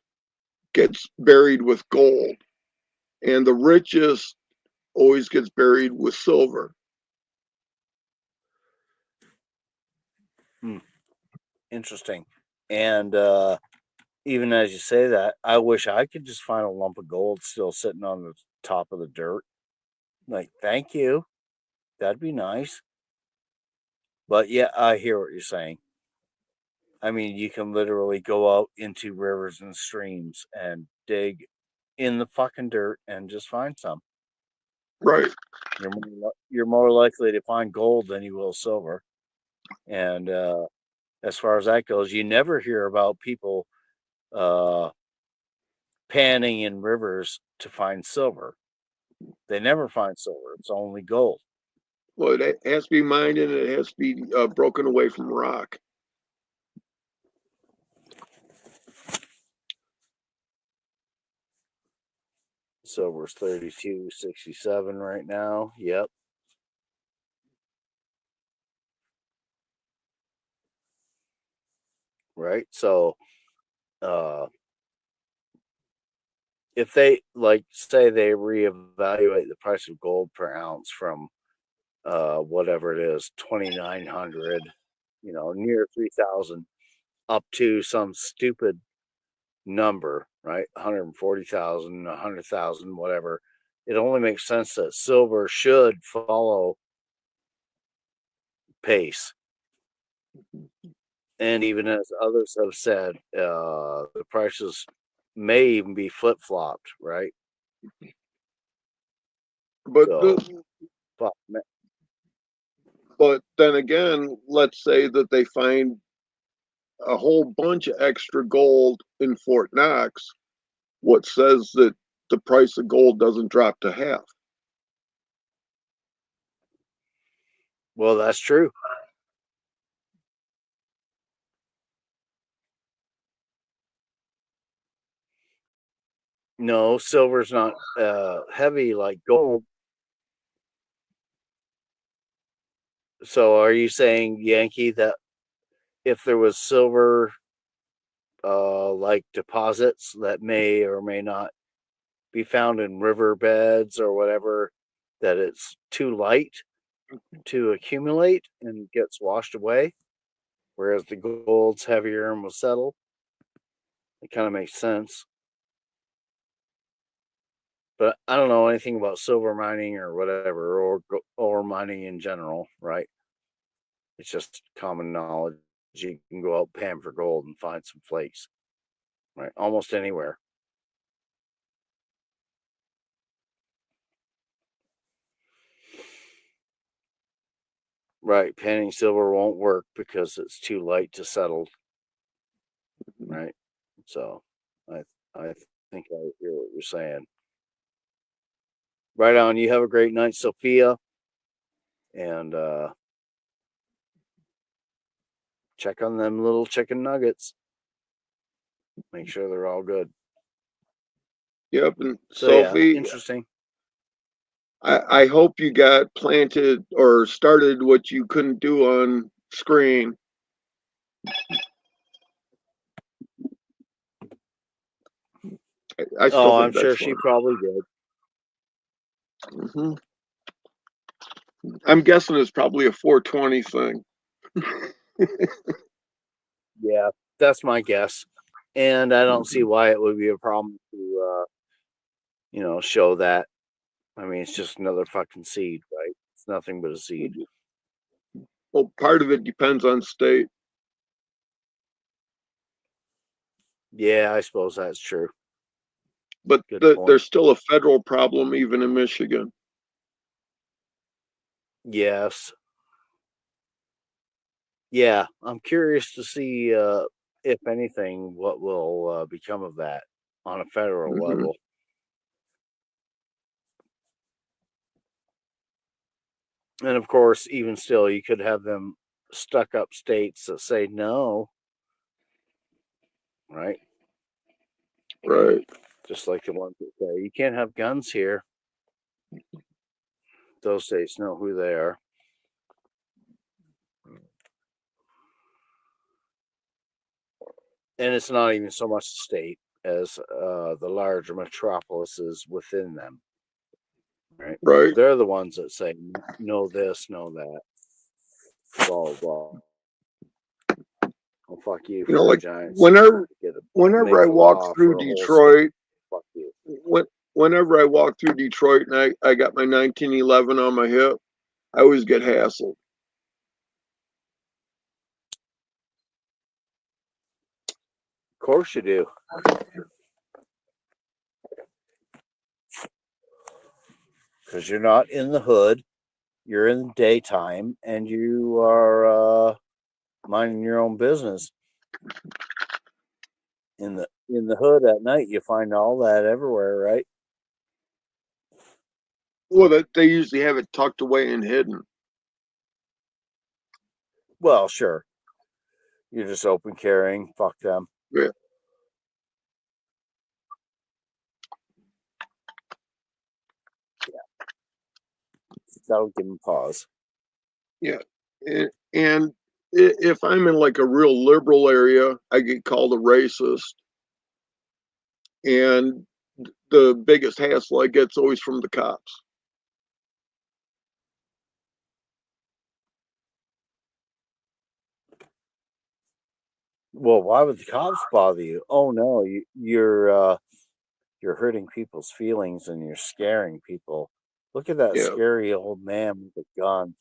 gets buried with gold, and the richest always gets buried with silver. Interesting. And even as you say that, I wish I could just find a lump of gold still sitting on the top of the dirt. Like, thank you. That'd be nice. But yeah, I hear what you're saying. I mean, you can literally go out into rivers and streams and dig in the fucking dirt and just find some. Right. You're more likely to find gold than you will silver. And as far as that goes, you never hear about people uh, panning in rivers to find silver. They never find silver. It's only gold. Well, it has to be mined and it has to be broken away from rock. Silver's 32.67 right now. Yep. Right. So uh if they like say they reevaluate the price of gold per ounce from whatever it is, 2,900, near 3,000 up to some stupid number, right? 140,000, 100,000, whatever. It only makes sense that silver should follow pace. And even as others have said, the prices may even be flip flopped, right? But So, but then again, let's say that they find a whole bunch of extra gold in Fort Knox. What says that the price of gold doesn't drop to half? well, that's true. No, silver's not heavy like gold. So, are you saying, Yankee, that if there was silver like deposits that may or may not be found in riverbeds or whatever, that it's too light to accumulate and gets washed away, whereas the gold's heavier and will settle? It kind of makes sense. But I don't know anything about silver mining or whatever, or mining in general, right? It's just common knowledge. You can go out pan for gold and find some flakes, right? Almost anywhere. Right. Panning silver won't work because it's too light to settle, right? So I I think I hear what you're saying. Right on. You have a great night, Sophia. And check on them little chicken nuggets. Make sure they're all good. Yep. And So yeah, Sophie, interesting. I hope you got planted or started what you couldn't do on screen. I still Oh, think I'm sure that's she fun. probably did. Hmm. I'm guessing it's probably a 420 thing. Yeah, that's my guess. And I don't see why it would be a problem to, show that. I mean, it's just another fucking seed, right? It's nothing but a seed. Well, part of it depends on state. Yeah, I suppose that's true. But Good point. there's still a federal problem even in Michigan. Yes. Yeah, I'm curious to see, if anything, what will become of that on a federal Hmm. level. And of course, even still, you could have them stuck up states that say no, right? Right. Just like the ones that say you can't have guns here. Those states know who they are. And it's not even so much the state as the larger metropolises within them, right? Right. They're the ones that say no this, no that, blah blah. Well, fuck you You for know, the like Giants. whenever Get a, whenever make I a walk law through for a whole state. Detroit, Fuck you. whenever I walk through Detroit and I got my 1911 on my hip, I always get hassled. Of course you do. Because you're not in the hood, you're in the daytime, and you are minding your own business. In the hood at night, you find all that everywhere, right? Well, that they usually have it tucked away and hidden. Well, sure. You're just open carrying. Fuck them. Yeah. That'll give them pause. Yeah. And if I'm in like a real liberal area, I get called a racist. And the biggest hassle I get's always from the cops. Well, why would the cops bother you? Oh no, you're hurting people's feelings and you're scaring people. Look at that Yeah. scary old man with a gun.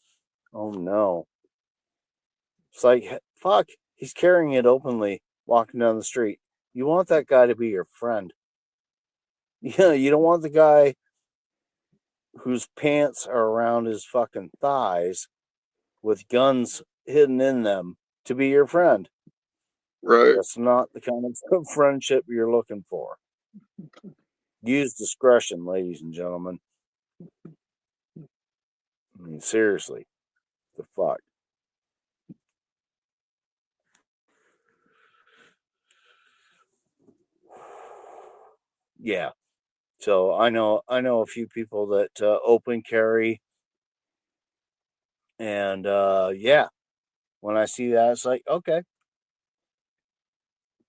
Oh no. It's like, fuck, he's carrying it openly, walking down the street. You want that guy to be your friend. Yeah, you don't want the guy whose pants are around his fucking thighs with guns hidden in them to be your friend. Right. That's not the kind of friendship you're looking for. Use discretion, ladies and gentlemen. I mean, seriously, the fuck. Yeah. So I know a few people that open carry, and yeah, when I see that, it's like, okay,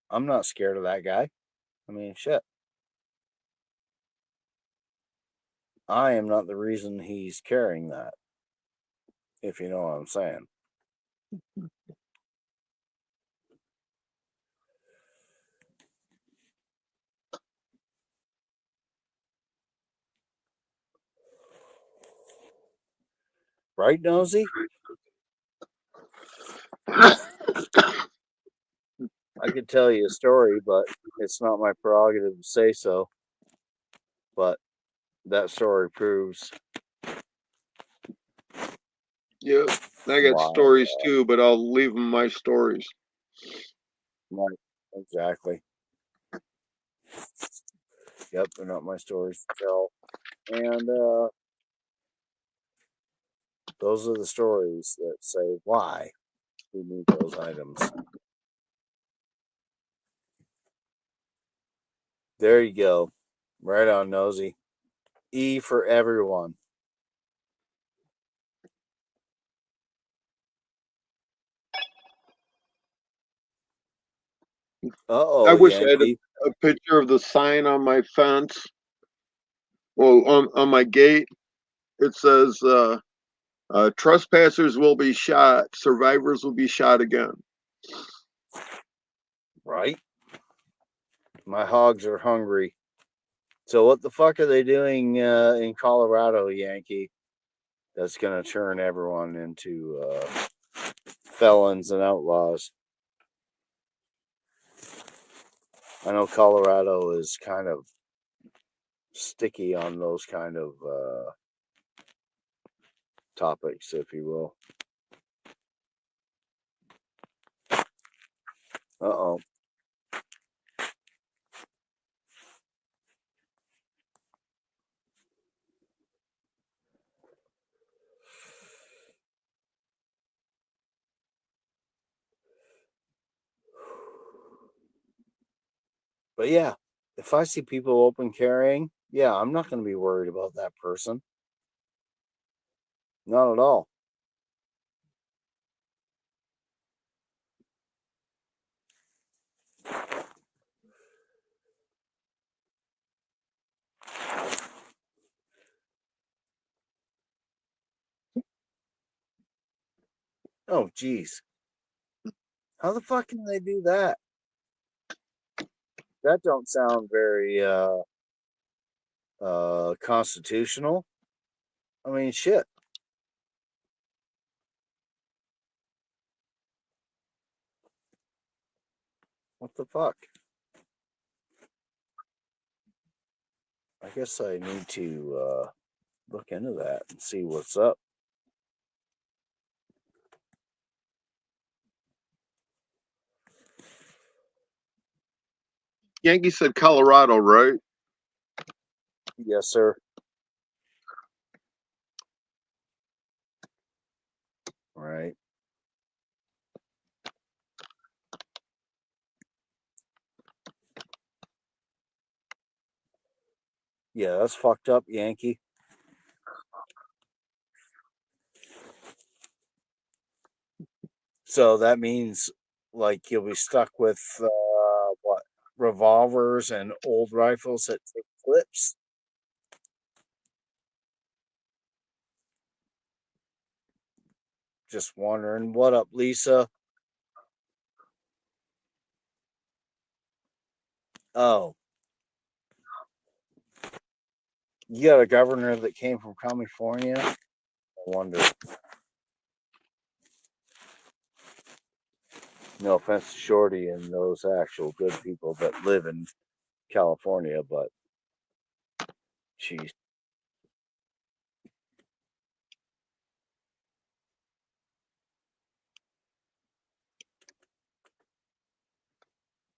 I'm not scared of that guy. I mean, shit. I am not the reason he's carrying that, if you know what I'm saying. Right, Nosy? I could tell you a story, but it's not my prerogative to say so. But that story proves Yeah. I got why. stories too, but I'll leave them my stories. Right, exactly. Yep, they're not my stories to tell. And those are the stories that say why we need those items. There you go. Right on, Nosy. E for everyone. Uh-oh, I wish I had Yankee. a picture of the sign on my fence. Well, on my gate, it says, trespassers will be shot, survivors will be shot again. Right? My hogs are hungry. So what the fuck are they doing in Colorado, Yankee? That's going to turn everyone into felons and outlaws. I know Colorado is kind of sticky on those kind of topics, if you will. Uh-oh. But yeah, if I see people open carrying, yeah, I'm not going to be worried about that person. Not at all. Oh, geez. How the fuck can they do that? That don't sound very constitutional. I mean, shit. What the fuck? I guess I need to look into that and see what's up. Yankee said Colorado, right? Yes, sir. Right. Yeah, that's fucked up, Yankee. So that means like you'll be stuck with what, revolvers and old rifles that take clips. Just wondering, what up, Lisa? Oh, you got a governor that came from California? I wonder. No offense to Shorty and those actual good people that live in California, but geez.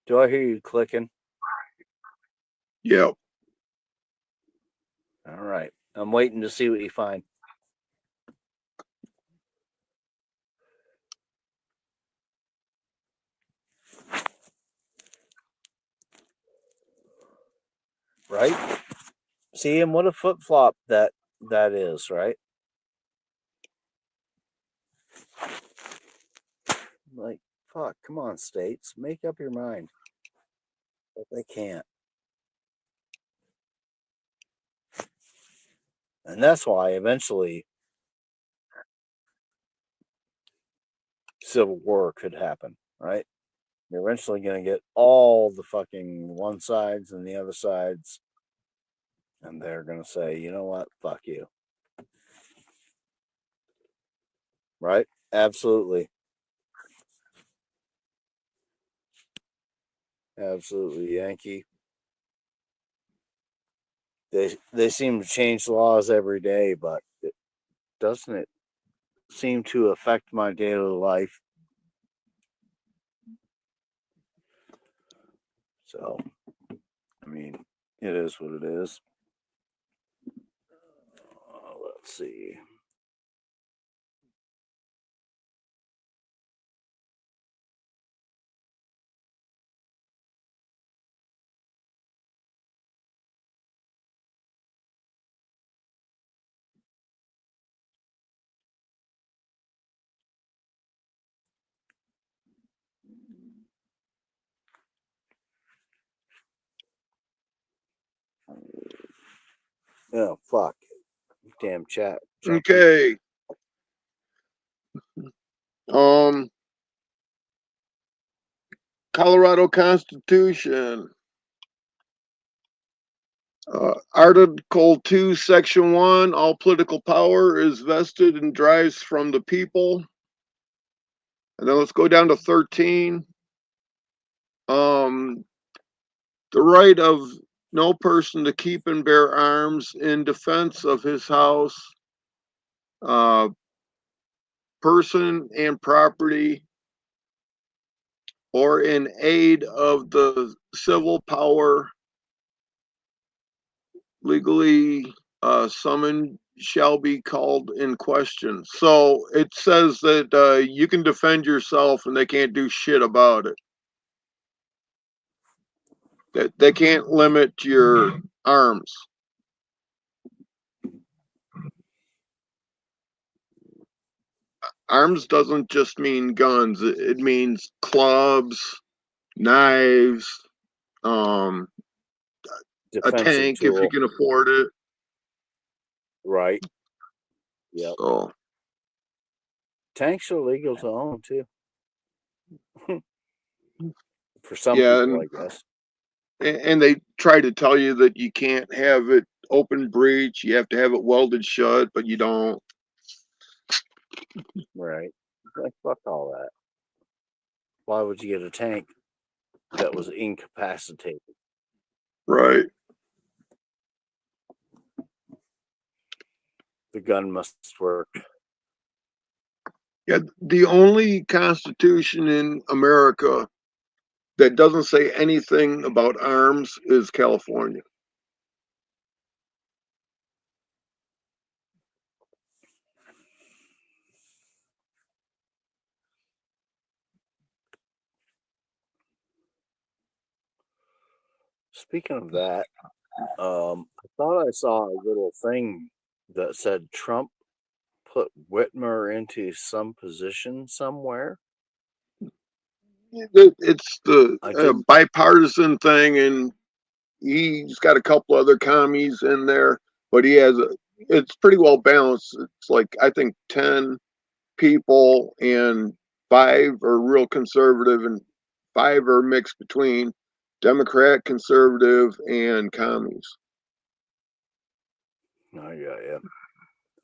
Do I hear you clicking? Yeah. All right. I'm waiting to see what you find. Right? See, and what a flip flop that is, right? Like, fuck, come on, states, make up your mind. But they can't. And that's why eventually civil war could happen, right? You're eventually going to get all the fucking one sides and the other sides, and they're going to say, you know what? Fuck you. Right? Absolutely. Absolutely, Yankee. They seem to change laws every day, but doesn't it seem to affect my daily life? So, I mean, it is what it is. Let's see. Oh, fuck. Damn chat. jumping. Okay. Colorado Constitution. Article 2, Section 1, all political power is vested and derives from the people. And then let's go down to 13. The right of no person to keep and bear arms in defense of his house, person and property, or in aid of the civil power legally summoned shall be called in question. So it says that you can defend yourself and they can't do shit about it. That they can't limit your arms. Arms doesn't just mean guns. It means clubs, knives, a Defensive tank if you tool. can afford it. Right. Yep. So Tanks are legal to own too. For some yeah, people, I guess. and they try to tell you that you can't have it open breech. You have to have it welded shut, but you don't. Right. Like, fuck all that. Why would you get a tank that was incapacitated? Right. The gun must work. Yeah, the only constitution in America that doesn't say anything about arms is California. Speaking of that, I thought I saw a little thing that said Trump put Whitmer into some position somewhere. It's the I didn't. bipartisan thing, and he's got a couple other commies in there, but he has it's pretty well balanced. It's like I think 10 people and 5 are real conservative and 5 are mixed between Democrat, conservative, and commies. I got you.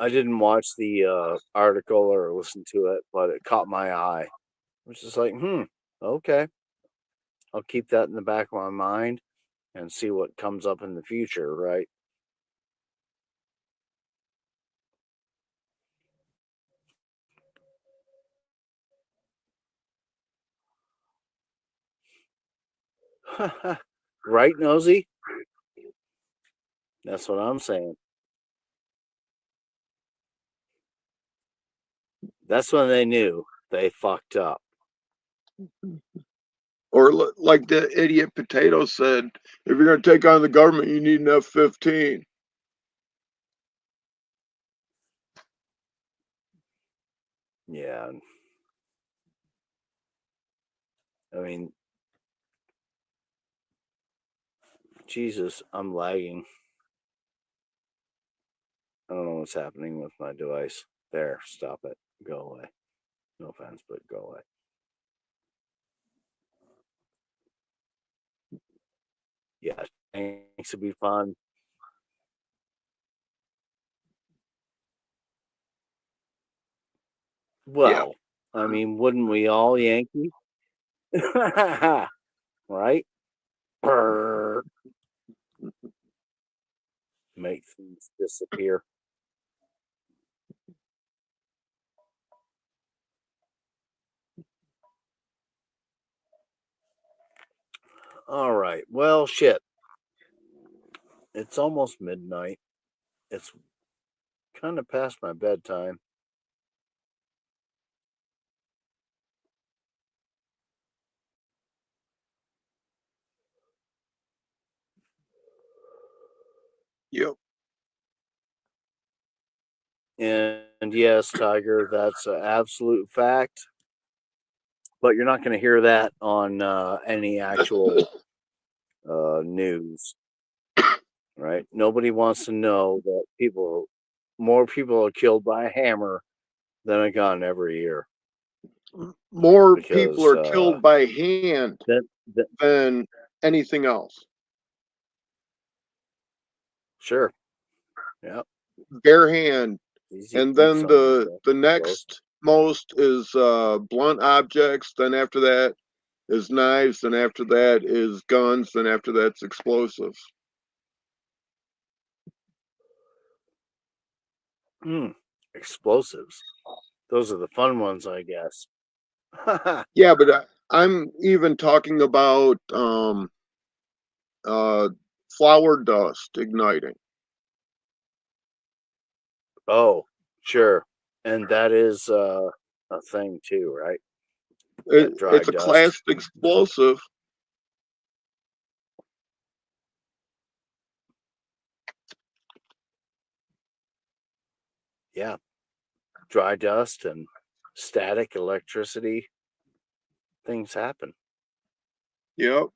I didn't watch the article or listen to it, but it caught my eye. It was just like, okay. I'll keep that in the back of my mind and see what comes up in the future, right? Right, Nosy? That's what I'm saying. That's when they knew they fucked up. Or like the idiot Potato said, if you're going to take on the government, you need an F-15. Yeah. I mean, Jesus, I'm lagging. I don't know what's happening with my device. There, stop it. Go away. No offense, but go away. Yeah, thanks. It'll be fun. Well, I mean, wouldn't we all, Yankee? Right? Brr. Make things disappear. All right. Well, shit. It's almost midnight. It's kind of past my bedtime. Yep. And yes, Tiger, that's an absolute fact. But you're not going to hear that on any actual news, right? Nobody wants to know that more people are killed by a hammer than a gun every year. More Because, people are killed by hand that than anything else. sure, yeah. Bare hand. Easy to And keep then somebody the close. next most is blunt objects. Then after that is knives. Then after that is guns. Then after that's explosives. Explosives. Those are the fun ones, I guess. Yeah, but I'm even talking about flour dust igniting. Oh, sure. And that is a thing too, right? Dry It's a dust. class explosive. Yeah. Dry dust and static electricity. Things happen. Yep.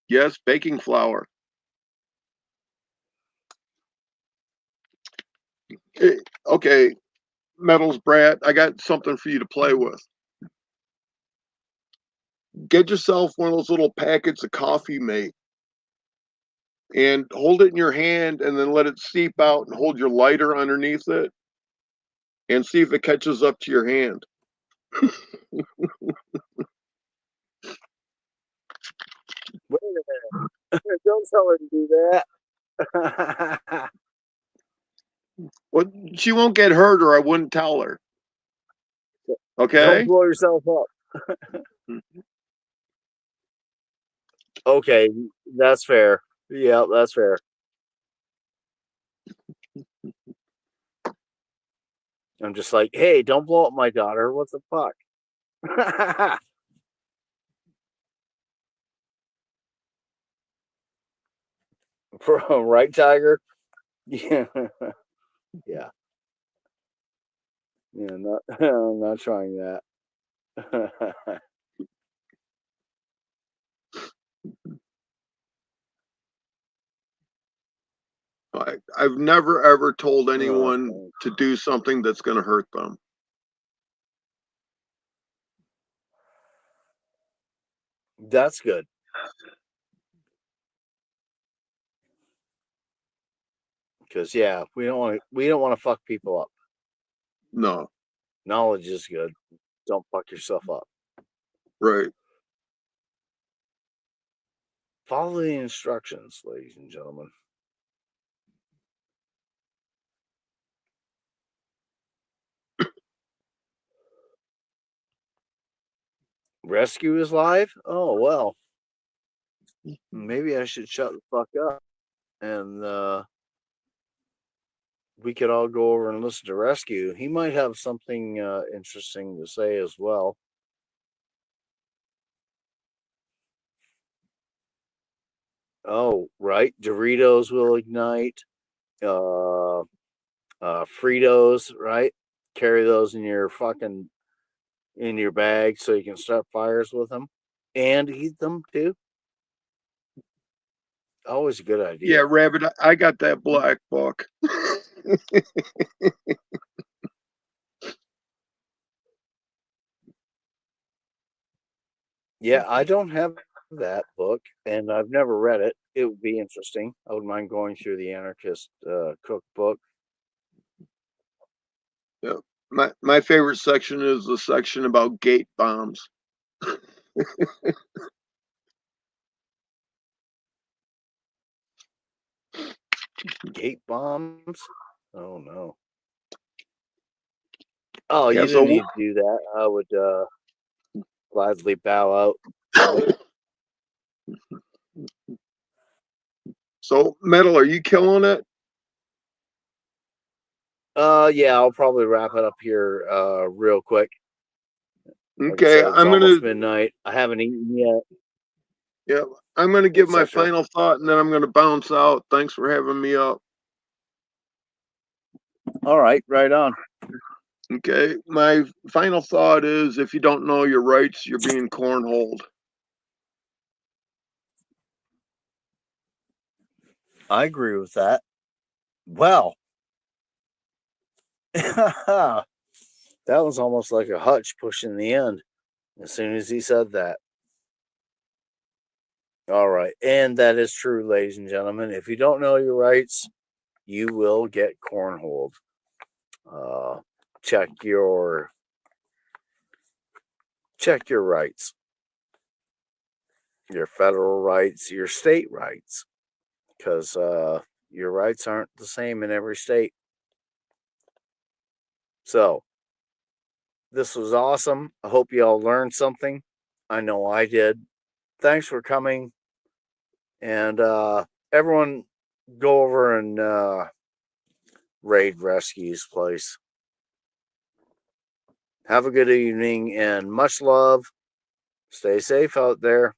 Yes, baking flour. Okay, Metals Brat, I got something for you to play with. Get yourself one of those little packets of Coffee Mate and hold it in your hand and then let it seep out and hold your lighter underneath it and see if it catches up to your hand. Wait a minute. Don't tell her to do that. Well, she won't get hurt or I wouldn't tell her. Okay? Don't blow yourself up. Okay, that's fair. Yeah, that's fair. I'm just like, hey, don't blow up my daughter. What the fuck? Right, Tiger? Yeah. Yeah. Yeah, I'm not trying that. I've never ever told Oh, anyone thanks. to do something that's going to hurt them. That's good. Because yeah, we don't want to fuck people up. No. Knowledge is good. Don't fuck yourself up. Right. Follow the instructions, ladies and gentlemen. Rescue is live? Oh well. Maybe I should shut the fuck up and we could all go over and listen to Rescue. He might have something interesting to say as well. Oh, right. Doritos will ignite. Fritos, right? Carry those in your bag so you can start fires with them and eat them too. Always a good idea. Yeah, Rabbit, I got that black book. Yeah, I don't have that book and I've never read it. It would be interesting. I wouldn't mind going through the Anarchist cookbook. Yeah. My favorite section is the section about gate bombs. Gate bombs? Oh no. Oh, Yeah, you so didn't need to do that. I would gladly bow out. So, Metal, are you killing it? Yeah, I'll probably wrap it up here real quick. Like I Okay, said, it's I'm almost gonna, midnight. I haven't eaten yet, yeah, I'm gonna give my etc. final thought and then I'm gonna bounce out. Thanks for having me up. All right, right on. Okay, my final thought is if you don't know your rights, you're being cornholed. I agree with that. Well, that was almost like a Hutch pushing the end as soon as he said that. All right. And that is true, ladies and gentlemen. If you don't know your rights, you will get cornholed. Check your rights, your federal rights, your state rights, because your rights aren't the same in every state. So this was awesome. I hope you all learned something. I know I did. Thanks for coming. And everyone go over and raid Rescue's place. Have a good evening and much love. Stay safe out there.